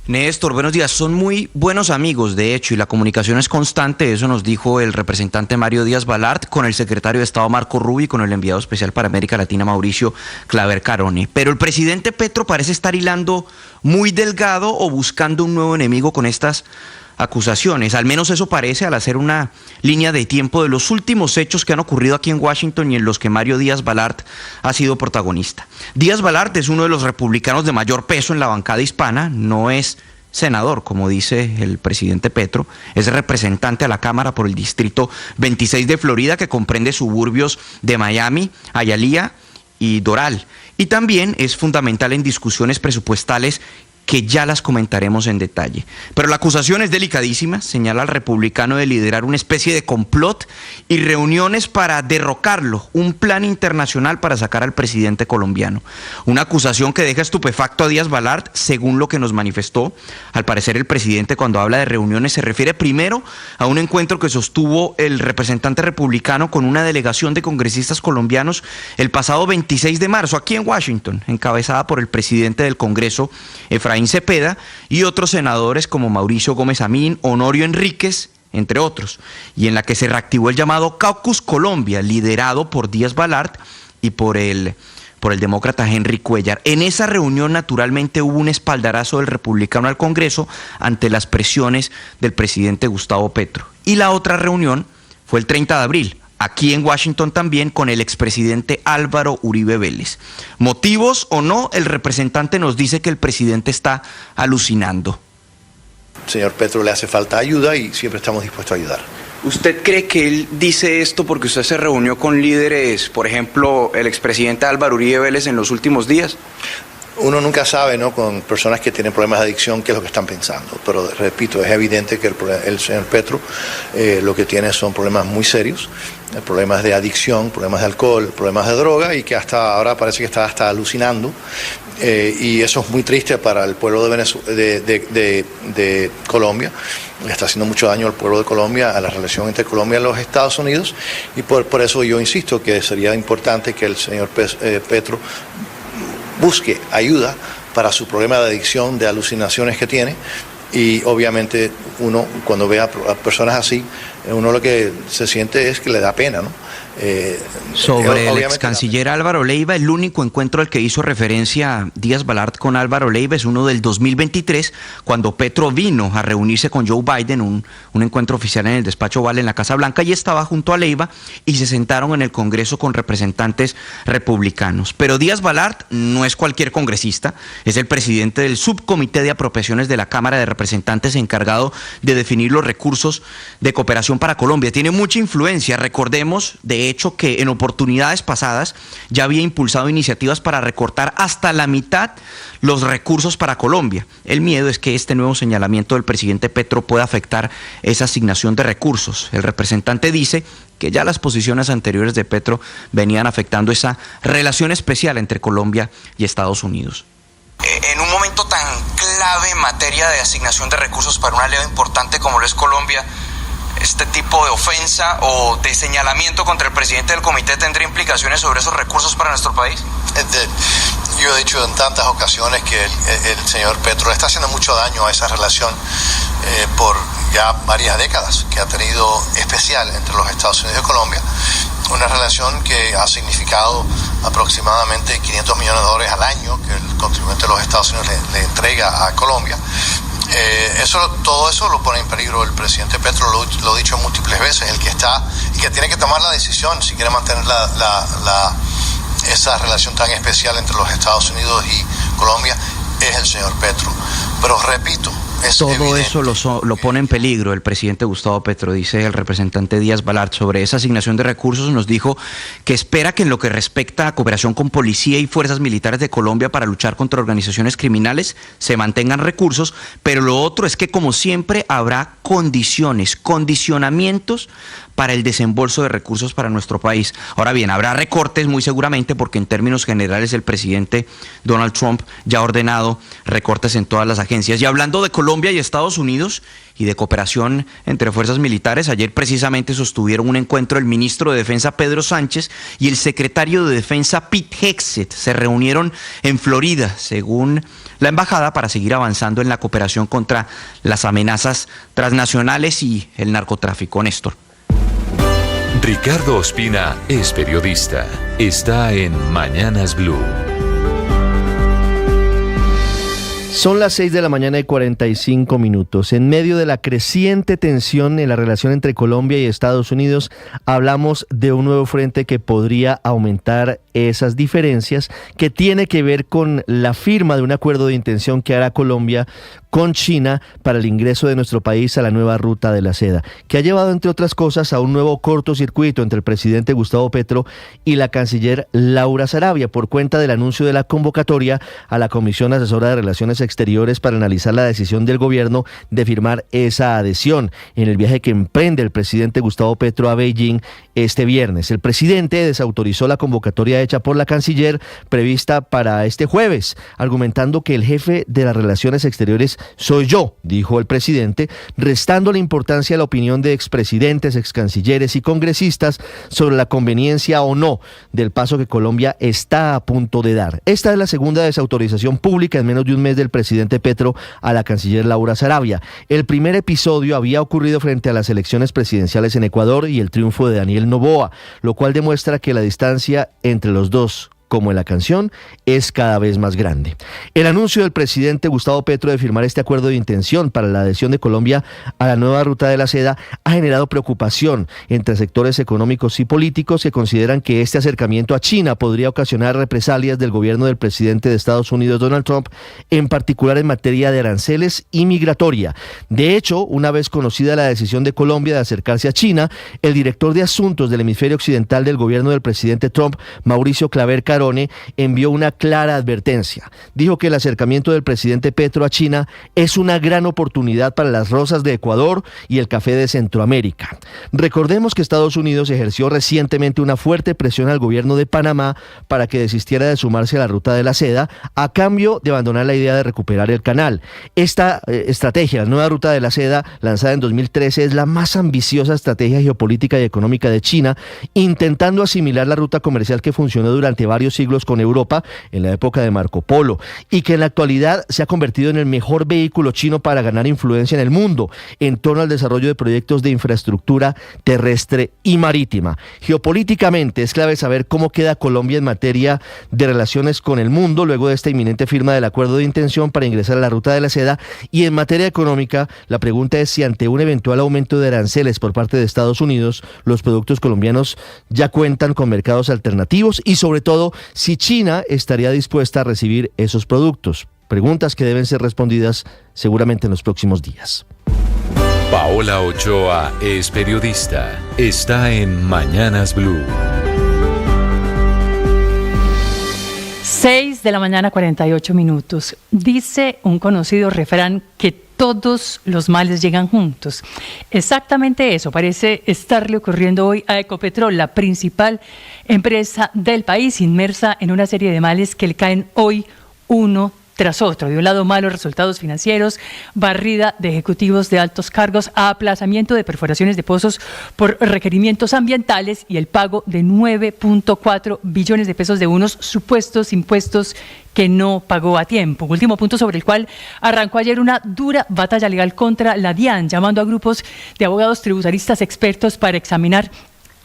S13: Néstor, buenos días. Son muy buenos amigos, de hecho, y la comunicación es constante. Eso nos dijo el representante Mario Díaz Balart con el secretario de Estado Marco Rubio y con el enviado especial para América Latina Mauricio Claver Carone. Pero el presidente Petro parece estar hilando muy delgado o buscando un nuevo enemigo con estas acusaciones. Al menos eso parece al hacer una línea de tiempo de los últimos hechos que han ocurrido aquí en Washington y en los que Mario Díaz Balart ha sido protagonista. Díaz Balart es uno de los republicanos de mayor peso en la bancada hispana, no es senador, como dice el presidente Petro, es representante a la Cámara por el Distrito 26 de Florida, que comprende suburbios de Miami, Hialeah y Doral. Y también es fundamental en discusiones presupuestales que ya las comentaremos en detalle. Pero la acusación es delicadísima, señala al republicano de liderar una especie de complot y reuniones para derrocarlo, un plan internacional para sacar al presidente colombiano. Una acusación que deja estupefacto a Díaz Balart, según lo que nos manifestó. Al parecer el presidente, cuando habla de reuniones, se refiere primero a un encuentro que sostuvo el representante republicano con una delegación de congresistas colombianos el pasado 26 de marzo, aquí en Washington, encabezada por el presidente del Congreso, Efraín Cepeda, y otros senadores como Mauricio Gómez Amín, Honorio Enríquez, entre otros, y en la que se reactivó el llamado Caucus Colombia, liderado por Díaz Balart y por el demócrata Henry Cuellar. En esa reunión, naturalmente, hubo un espaldarazo del republicano al Congreso ante las presiones del presidente Gustavo Petro. Y la otra reunión fue el 30 de abril, aquí en Washington también, con el expresidente Álvaro Uribe Vélez. Motivos o no, el representante nos dice que el presidente está alucinando.
S14: Señor Petro, le hace falta ayuda y siempre estamos dispuestos a ayudar.
S13: ¿Usted cree que él dice esto porque usted se reunió con líderes, por ejemplo, el expresidente Álvaro Uribe Vélez en los últimos días?
S14: Uno nunca sabe, ¿no?, con personas que tienen problemas de adicción, qué es lo que están pensando. Pero repito, es evidente que el señor Petro lo que tiene son problemas muy serios, problemas de adicción, problemas de alcohol, problemas de droga, y que hasta ahora parece que está hasta alucinando. Y eso es muy triste para el pueblo de Colombia. Le está haciendo mucho daño al pueblo de Colombia, a la relación entre Colombia y los Estados Unidos, y por eso yo insisto que sería importante que el señor Petro busque ayuda para su problema de adicción, de alucinaciones que tiene. Y obviamente uno, cuando ve a personas así, uno lo que se siente es que le da pena, ¿no?
S13: Sobre el ex canciller Álvaro Leiva, el único encuentro al que hizo referencia Díaz Balart con Álvaro Leiva es uno del 2023, cuando Petro vino a reunirse con Joe Biden, un encuentro oficial en el despacho Oval en la Casa Blanca, y estaba junto a Leiva y se sentaron en el Congreso con representantes republicanos. Pero Díaz Balart no es cualquier congresista, es el presidente del Subcomité de Apropiaciones de la Cámara de Representantes, encargado de definir los recursos de cooperación para Colombia. Tiene mucha influencia, recordemos, de hecho, que en oportunidades pasadas ya había impulsado iniciativas para recortar hasta la mitad los recursos para Colombia. El miedo es que este nuevo señalamiento del presidente Petro pueda afectar esa asignación de recursos. El representante dice que ya las posiciones anteriores de Petro venían afectando esa relación especial entre Colombia y Estados Unidos. En un momento tan clave en materia de asignación de recursos para una aliado importante como lo es Colombia, ¿este tipo de ofensa o de señalamiento contra el presidente del comité tendría implicaciones sobre esos recursos para nuestro país?
S14: Yo he dicho en tantas ocasiones que el señor Petro está haciendo mucho daño a esa relación por ya varias décadas que ha tenido especial entre los Estados Unidos y Colombia. Una relación que ha significado aproximadamente $500 millones al año que el contribuyente de los Estados Unidos le entrega a Colombia. Todo eso lo pone en peligro el presidente Petro, lo ha dicho múltiples veces, el que tiene que tomar la decisión si quiere mantener esa relación tan especial entre los Estados Unidos y Colombia es el señor Petro. Pero repito,
S13: todo eso lo pone en peligro el presidente Gustavo Petro, dice el representante Díaz Balart. Sobre esa asignación de recursos nos dijo que espera que en lo que respecta a cooperación con policía y fuerzas militares de Colombia para luchar contra organizaciones criminales se mantengan recursos, pero lo otro es que como siempre habrá condicionamientos para el desembolso de recursos para nuestro país. Ahora bien, habrá recortes muy seguramente porque en términos generales el presidente Donald Trump ya ha ordenado recortes en todas las agencias. Y hablando de Colombia y Estados Unidos y de cooperación entre fuerzas militares, ayer precisamente sostuvieron un encuentro el ministro de Defensa Pedro Sánchez y el secretario de Defensa Pete Hegseth. Se reunieron en Florida, según la embajada, para seguir avanzando en la cooperación contra las amenazas transnacionales y el narcotráfico. Néstor.
S15: Ricardo Ospina es periodista. Está en Mañanas Blue.
S3: Son las 6 de la mañana y 45 minutos. En medio de la creciente tensión en la relación entre Colombia y Estados Unidos, hablamos de un nuevo frente que podría aumentar esas diferencias, que tiene que ver con la firma de un acuerdo de intención que hará Colombia con China para el ingreso de nuestro país a la nueva ruta de la seda, que ha llevado, entre otras cosas, a un nuevo cortocircuito entre el presidente Gustavo Petro y la canciller Laura Sarabia, por cuenta del anuncio de la convocatoria a la Comisión Asesora de Relaciones Exteriores para analizar la decisión del gobierno de firmar esa adhesión en el viaje que emprende el presidente Gustavo Petro a Beijing este viernes. El presidente desautorizó la convocatoria hecha por la canciller prevista para este jueves, argumentando que el jefe de las relaciones exteriores soy yo, dijo el presidente, restando la importancia a la opinión de expresidentes, excancilleres y congresistas sobre la conveniencia o no del paso que Colombia está a punto de dar. Esta es la segunda desautorización pública en menos de un mes del presidente Petro a la canciller Laura Sarabia. El primer episodio había ocurrido frente a las elecciones presidenciales en Ecuador y el triunfo de Daniel Noboa, lo cual demuestra que la distancia entre los dos, como en la canción, es cada vez más grande. El anuncio del presidente Gustavo Petro de firmar este acuerdo de intención para la adhesión de Colombia a la nueva ruta de la seda ha generado preocupación entre sectores económicos y políticos que consideran que este acercamiento a China podría ocasionar represalias del gobierno del presidente de Estados Unidos, Donald Trump, en particular en materia de aranceles y migratoria. De hecho, una vez conocida la decisión de Colombia de acercarse a China, el director de Asuntos del Hemisferio Occidental del gobierno del presidente Trump, Mauricio Claver Carone, envió una clara advertencia. Dijo que el acercamiento del presidente Petro a China es una gran oportunidad para las rosas de Ecuador y el café de Centroamérica. Recordemos que Estados Unidos ejerció recientemente una fuerte presión al gobierno de Panamá para que desistiera de sumarse a la ruta de la seda a cambio de abandonar la idea de recuperar el canal. Esta estrategia, la nueva ruta de la seda, lanzada en 2013, es la más ambiciosa estrategia geopolítica y económica de China, intentando asimilar la ruta comercial que funcionó durante varios siglos con Europa en la época de Marco Polo y que en la actualidad se ha convertido en el mejor vehículo chino para ganar influencia en el mundo en torno al desarrollo de proyectos de infraestructura terrestre y marítima. Geopolíticamente es clave saber cómo queda Colombia en materia de relaciones con el mundo luego de esta inminente firma del acuerdo de intención para ingresar a la ruta de la seda, y en materia económica la pregunta es si ante un eventual aumento de aranceles por parte de Estados Unidos los productos colombianos ya cuentan con mercados alternativos y sobre todo si China estaría dispuesta a recibir esos productos. Preguntas que deben ser respondidas seguramente en los próximos días.
S15: Paola Ochoa es periodista. Está en Mañanas Blue.
S16: 6 de la mañana, 48 minutos. Dice un conocido refrán que todos los males llegan juntos. Exactamente eso parece estarle ocurriendo hoy a Ecopetrol, la principal empresa del país, inmersa en una serie de males que le caen hoy uno tras otro. De un lado, malos resultados financieros, barrida de ejecutivos de altos cargos, aplazamiento de perforaciones de pozos por requerimientos ambientales y el pago de 9.4 billones de pesos de unos supuestos impuestos que no pagó a tiempo. Último punto sobre el cual arrancó ayer una dura batalla legal contra la DIAN, llamando a grupos de abogados tributaristas expertos para examinar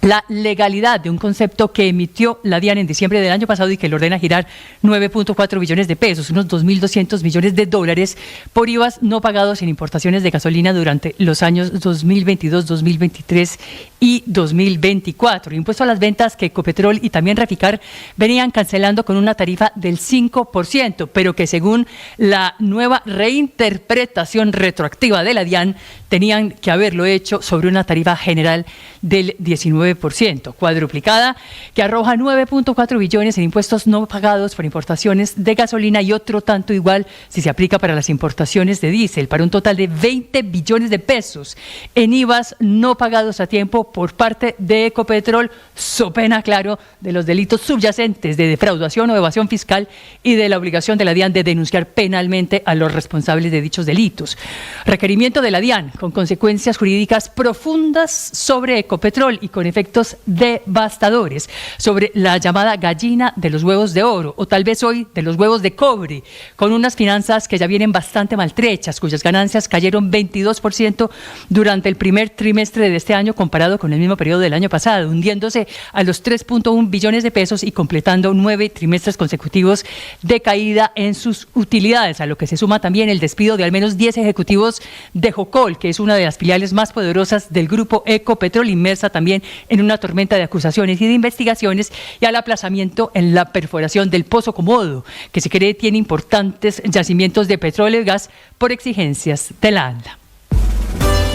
S16: la legalidad de un concepto que emitió la DIAN en diciembre del año pasado y que le ordena girar 9.4 billones de pesos, unos 2.200 millones de dólares, por IVAs no pagados en importaciones de gasolina durante los años 2022, 2023 y 2024. Impuesto a las ventas que Ecopetrol y también Reficar venían cancelando con una tarifa del 5%, pero que según la nueva reinterpretación retroactiva de la DIAN tenían que haberlo hecho sobre una tarifa general del 19%, cuadruplicada, que arroja 9.4 billones en impuestos no pagados por importaciones de gasolina y otro tanto igual si se aplica para las importaciones de diésel, para un total de 20 billones de pesos en IVAs no pagados a tiempo por parte de Ecopetrol, so pena, claro, de los delitos subyacentes de defraudación o evasión fiscal y de la obligación de la DIAN de denunciar penalmente a los responsables de dichos delitos. Requerimiento de la DIAN con consecuencias jurídicas profundas sobre Ecopetrol y con efectos devastadores sobre la llamada gallina de los huevos de oro, o tal vez hoy de los huevos de cobre, con unas finanzas que ya vienen bastante maltrechas, cuyas ganancias cayeron 22% durante el primer trimestre de este año comparado con el mismo periodo del año pasado, hundiéndose a los 3.1 billones de pesos y completando 9 trimestres consecutivos de caída en sus utilidades, a lo que se suma también el despido de al menos 10 ejecutivos de Jocol, que es una de las filiales más poderosas del grupo Ecopetrol, inmersa también en una tormenta de acusaciones y de investigaciones, y al aplazamiento en la perforación del Pozo Comodo, que se cree tiene importantes yacimientos de petróleo y gas por exigencias de la ANLA.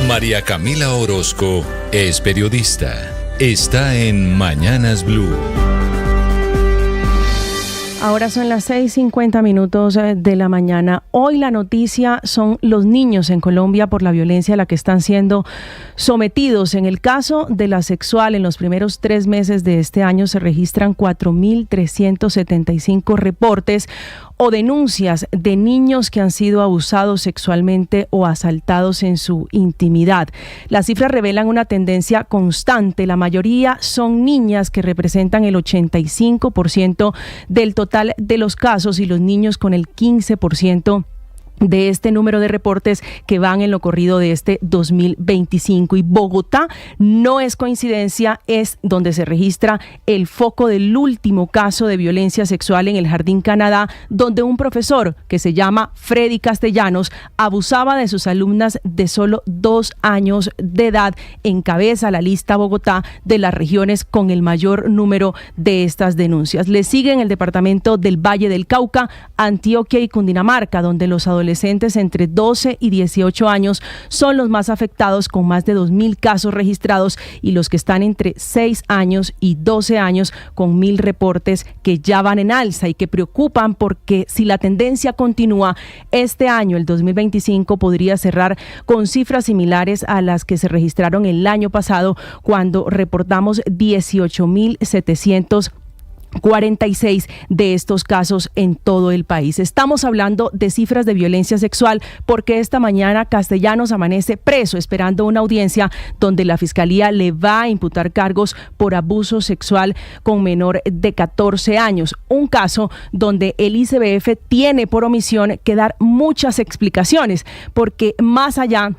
S15: María Camila Orozco es periodista. Está en Mañanas Blue.
S17: Ahora son las 6:50 de la mañana. Hoy la noticia son los niños en Colombia por la violencia a la que están siendo sometidos. En el caso de la sexual, en los primeros 3 meses de este año se registran 4.375 reportes o denuncias de niños que han sido abusados sexualmente o asaltados en su intimidad. Las cifras revelan una tendencia constante. La mayoría son niñas, que representan el 85% del total de los casos, y los niños con el 15% de este número de reportes que van en lo corrido de este 2025. Y Bogotá, no es coincidencia, es donde se registra el foco del último caso de violencia sexual en el Jardín Canadá, donde un profesor que se llama Freddy Castellanos abusaba de sus alumnas de solo 2 años de edad. Encabeza la lista Bogotá de las regiones con el mayor número de estas denuncias. Le siguen el departamento del Valle del Cauca, Antioquia y Cundinamarca, donde los adolescentes entre 12 y 18 años son los más afectados, con más de 2.000 casos registrados, y los que están entre 6 años y 12 años con 1.000 reportes que ya van en alza y que preocupan, porque si la tendencia continúa, este año, el 2025, podría cerrar con cifras similares a las que se registraron el año pasado, cuando reportamos 18.746 de estos casos en todo el país. Estamos hablando de cifras de violencia sexual porque esta mañana Castellanos amanece preso, esperando una audiencia donde la Fiscalía le va a imputar cargos por abuso sexual con menor de 14 años. Un caso donde el ICBF tiene por omisión que dar muchas explicaciones, porque más allá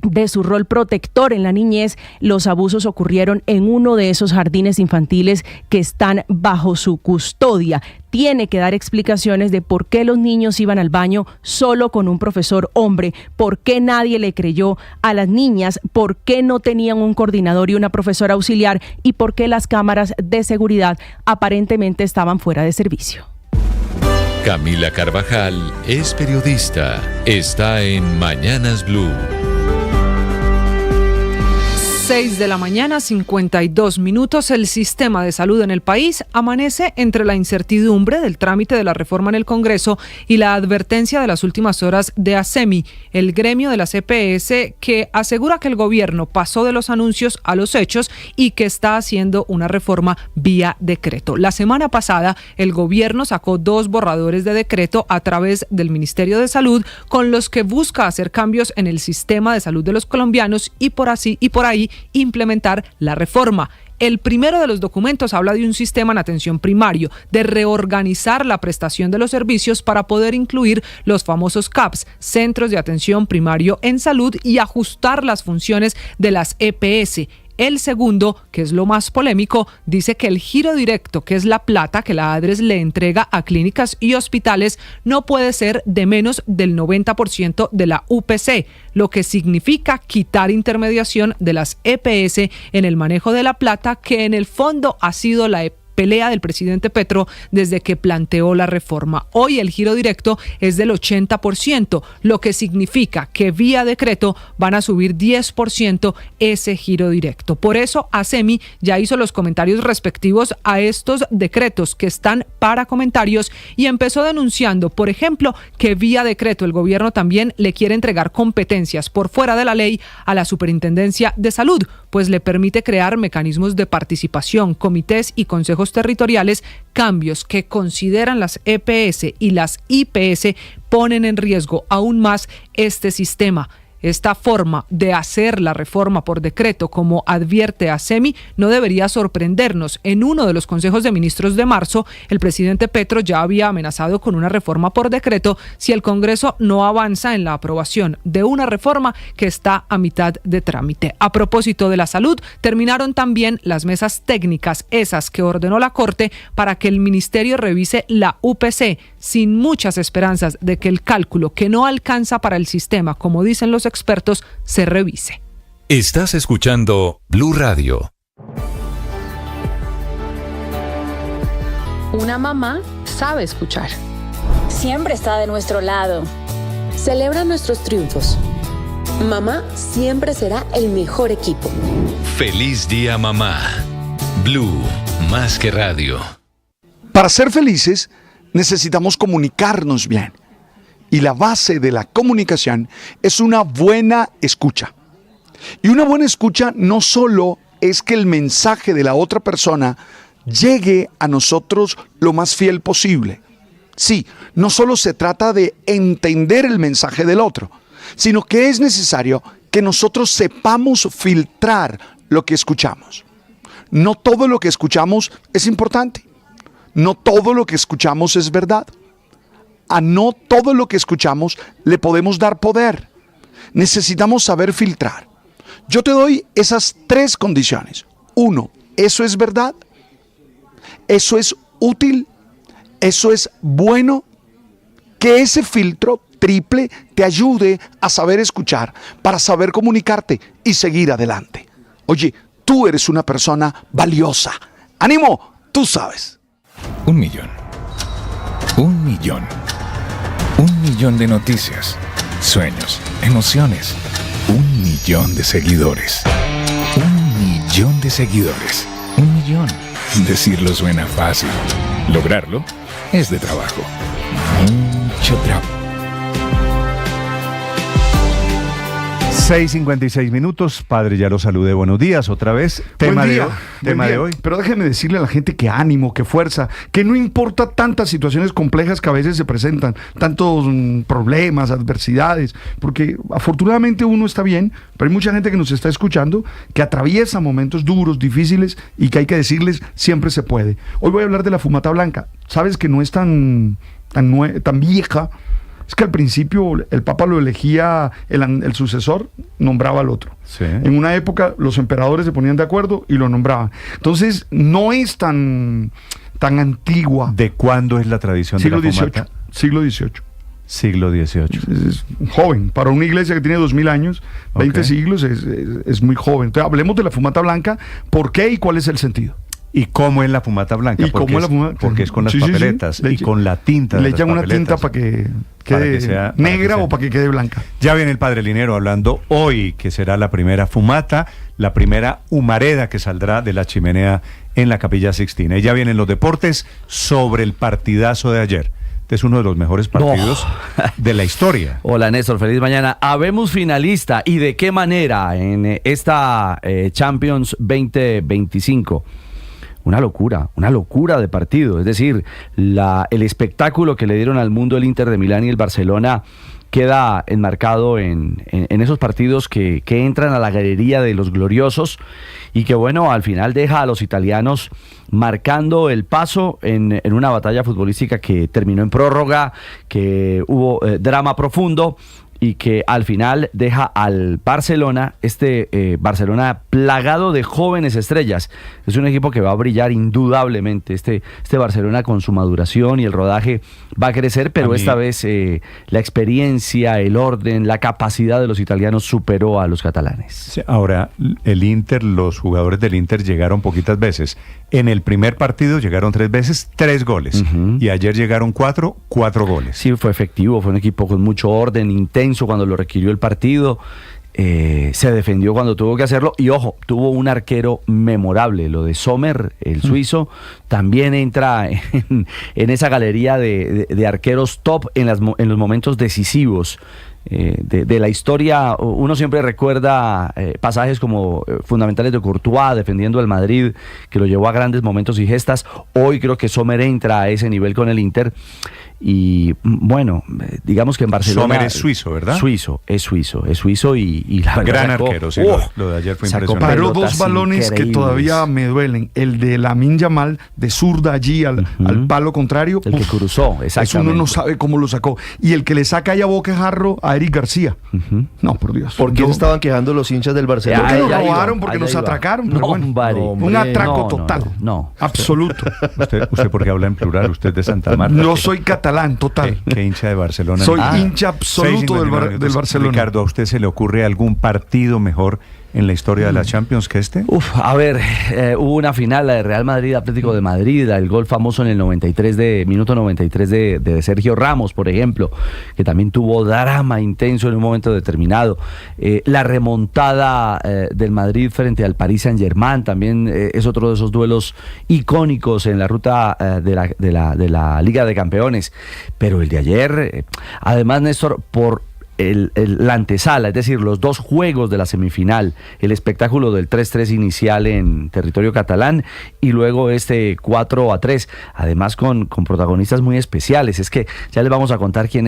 S17: de su rol protector en la niñez, los abusos ocurrieron en uno de esos jardines infantiles que están bajo su custodia. Tiene que dar explicaciones de por qué los niños iban al baño solo con un profesor hombre, por qué nadie le creyó a las niñas, por qué no tenían un coordinador y una profesora auxiliar, y por qué las cámaras de seguridad aparentemente estaban fuera de servicio.
S15: Camila Carvajal es periodista. Está en Mañanas Blue.
S18: 6 de la mañana, 52 minutos. El sistema de salud en el país amanece entre la incertidumbre del trámite de la reforma en el Congreso y la advertencia de las últimas horas de ASEMI, el gremio de las EPS, que asegura que el gobierno pasó de los anuncios a los hechos y que está haciendo una reforma vía decreto. La semana pasada, el gobierno sacó 2 borradores de decreto a través del Ministerio de Salud, con los que busca hacer cambios en el sistema de salud de los colombianos y por ahí implementar la reforma. El primero de los documentos habla de un sistema en atención primario, de reorganizar la prestación de los servicios para poder incluir los famosos CAPS, Centros de Atención Primario en Salud, y ajustar las funciones de las EPS. El segundo, que es lo más polémico, dice que el giro directo, que es la plata que la ADRES le entrega a clínicas y hospitales, no puede ser de menos del 90% de la UPC, lo que significa quitar intermediación de las EPS en el manejo de la plata, que en el fondo ha sido la pelea del presidente Petro desde que planteó la reforma. Hoy el giro directo es del 80%, lo que significa que vía decreto van a subir 10% ese giro directo. Por eso ASEMI ya hizo los comentarios respectivos a estos decretos que están para comentarios y empezó denunciando, por ejemplo, que vía decreto el gobierno también le quiere entregar competencias por fuera de la ley a la Superintendencia de Salud, pues le permite crear mecanismos de participación, comités y consejos territoriales, cambios que consideran las EPS y las IPS ponen en riesgo aún más este sistema. Esta forma de hacer la reforma por decreto, como advierte ASEMI, no debería sorprendernos. En uno de los consejos de ministros de marzo, el presidente Petro ya había amenazado con una reforma por decreto si el Congreso no avanza en la aprobación de una reforma que está a mitad de trámite. A propósito de la salud, terminaron también las mesas técnicas, esas que ordenó la Corte para que el ministerio revise la UPC, sin muchas esperanzas de que el cálculo que no alcanza para el sistema, como dicen los expertos, se revise.
S15: Estás escuchando Blue Radio.
S19: Una mamá sabe escuchar.
S20: Siempre está de nuestro lado.
S19: Celebra nuestros triunfos. Mamá siempre será el mejor equipo.
S15: Feliz día, mamá. Blue, más que radio.
S1: Para ser felices, necesitamos comunicarnos bien. Y la base de la comunicación es una buena escucha. Y una buena escucha no solo es que el mensaje de la otra persona llegue a nosotros lo más fiel posible. Sí, no solo se trata de entender el mensaje del otro, sino que es necesario que nosotros sepamos filtrar lo que escuchamos. No todo lo que escuchamos es importante. No todo lo que escuchamos es verdad. A no todo lo que escuchamos le podemos dar poder. Necesitamos saber filtrar. Yo te doy esas 3 condiciones. 1, ¿eso es verdad? ¿Eso es útil? ¿Eso es bueno? Que ese filtro triple te ayude a saber escuchar, para saber comunicarte y seguir adelante. Oye, tú eres una persona valiosa. ¡Ánimo! Tú sabes.
S39: 1 millón. 1 millón. 1 millón de noticias, sueños, emociones. 1 millón de seguidores. 1 millón de seguidores. 1 millón. Decirlo suena fácil. Lograrlo es de trabajo. Mucho trabajo.
S40: 6:56 minutos, padre, ya lo saludé, buenos días, otra vez, tema de hoy.
S1: Pero déjeme decirle a la gente que ánimo, que fuerza, que no importa tantas situaciones complejas que a veces se presentan, tantos problemas, adversidades, porque afortunadamente uno está bien, pero hay mucha gente que nos está escuchando, que atraviesa momentos duros, difíciles, y que hay que decirles, siempre se puede. Hoy voy a hablar de la fumata blanca, sabes que no es tan vieja. Es que al principio el Papa lo elegía, el sucesor nombraba al otro.
S40: Sí.
S1: En una época los emperadores se ponían de acuerdo y lo nombraban. Entonces no es tan antigua.
S40: ¿De cuándo es la tradición de la fumata?
S1: Siglo XVIII.
S40: Siglo XVIII.
S1: Es joven. Para una iglesia que tiene 2000 años, 20 siglos, es muy joven. Entonces hablemos de la fumata blanca. ¿Por qué y cuál es el sentido?
S40: ¿Y cómo es la fumata blanca? Porque es con las papeletas y con la tinta.
S1: Le echan una tinta para que quede negra o para que quede blanca.
S40: Ya viene el padre Linero hablando hoy, que será la primera fumata, la primera humareda que saldrá de la chimenea en la Capilla Sixtina. Y ya vienen los deportes sobre el partidazo de ayer. Este es uno de los mejores partidos de la historia.
S21: Hola Néstor, feliz mañana. Habemos finalista, ¿y de qué manera en esta Champions 2025? Una locura de partido. Es decir, el espectáculo que le dieron al mundo el Inter de Milán y el Barcelona queda enmarcado en esos partidos que entran a la galería de los gloriosos y que, bueno, al final deja a los italianos marcando el paso en una batalla futbolística que terminó en prórroga, que hubo drama profundo y que al final deja al Barcelona, Barcelona plagado de jóvenes estrellas. Es un equipo que va a brillar indudablemente. Este Barcelona con su maduración y el rodaje va a crecer, pero esta vez la experiencia, el orden, la capacidad de los italianos superó a los catalanes.
S40: Sí, ahora, los jugadores del Inter llegaron poquitas veces. En el primer partido llegaron 3 veces, 3 goles. Y ayer llegaron 4 goles.
S21: Sí, fue efectivo, fue un equipo con mucho orden, intenso cuando lo requirió el partido, se defendió cuando tuvo que hacerlo y ojo, tuvo un arquero memorable, lo de Sommer, el suizo, también entra en esa galería de arqueros top en los momentos decisivos. De la historia, uno siempre recuerda pasajes como fundamentales de Courtois defendiendo al Madrid, que lo llevó a grandes momentos y gestas. Hoy creo que Sommer entra a ese nivel con el Inter. Y bueno, digamos que en Barcelona...
S40: Sommer es suizo, ¿verdad?
S21: Es suizo y la verdad
S40: gran arquero, sí, lo de ayer fue impresionante.
S1: Paró 2 balones que todavía me duelen. El de Lamine Yamal de zurda allí al palo contrario.
S21: El que cruzó, exactamente.
S1: Eso uno no sabe cómo lo sacó. Y el que le saca ahí a boquejarro a Eric García. No, por Dios.
S3: ¿Por qué se estaban quejando los hinchas del Barcelona?
S1: Porque nos robaron, porque nos atracaron. Pero un atraco total.
S21: No.
S1: Absoluto.
S40: ¿Usted por qué habla en plural? ¿Usted de Santa Marta?
S1: No soy catalán, total.
S40: ¿Qué hincha de Barcelona?
S1: Soy hincha absoluto del Barcelona.
S40: Ricardo, ¿a usted se le ocurre algún partido mejor en la historia de la Champions que este?
S21: A ver, hubo una final, la de Real Madrid, Atlético de Madrid, el gol famoso en el minuto 93 de Sergio Ramos, por ejemplo, que también tuvo drama intenso en un momento determinado. La remontada del Madrid frente al Paris Saint-Germain también es otro de esos duelos icónicos en la ruta de la Liga de Campeones. Pero el de ayer, además, Néstor, por la antesala, es decir, los 2 juegos de la semifinal, el espectáculo del 3-3 inicial en territorio catalán y luego 4-3, además con protagonistas muy especiales. Es que ya les vamos a contar quién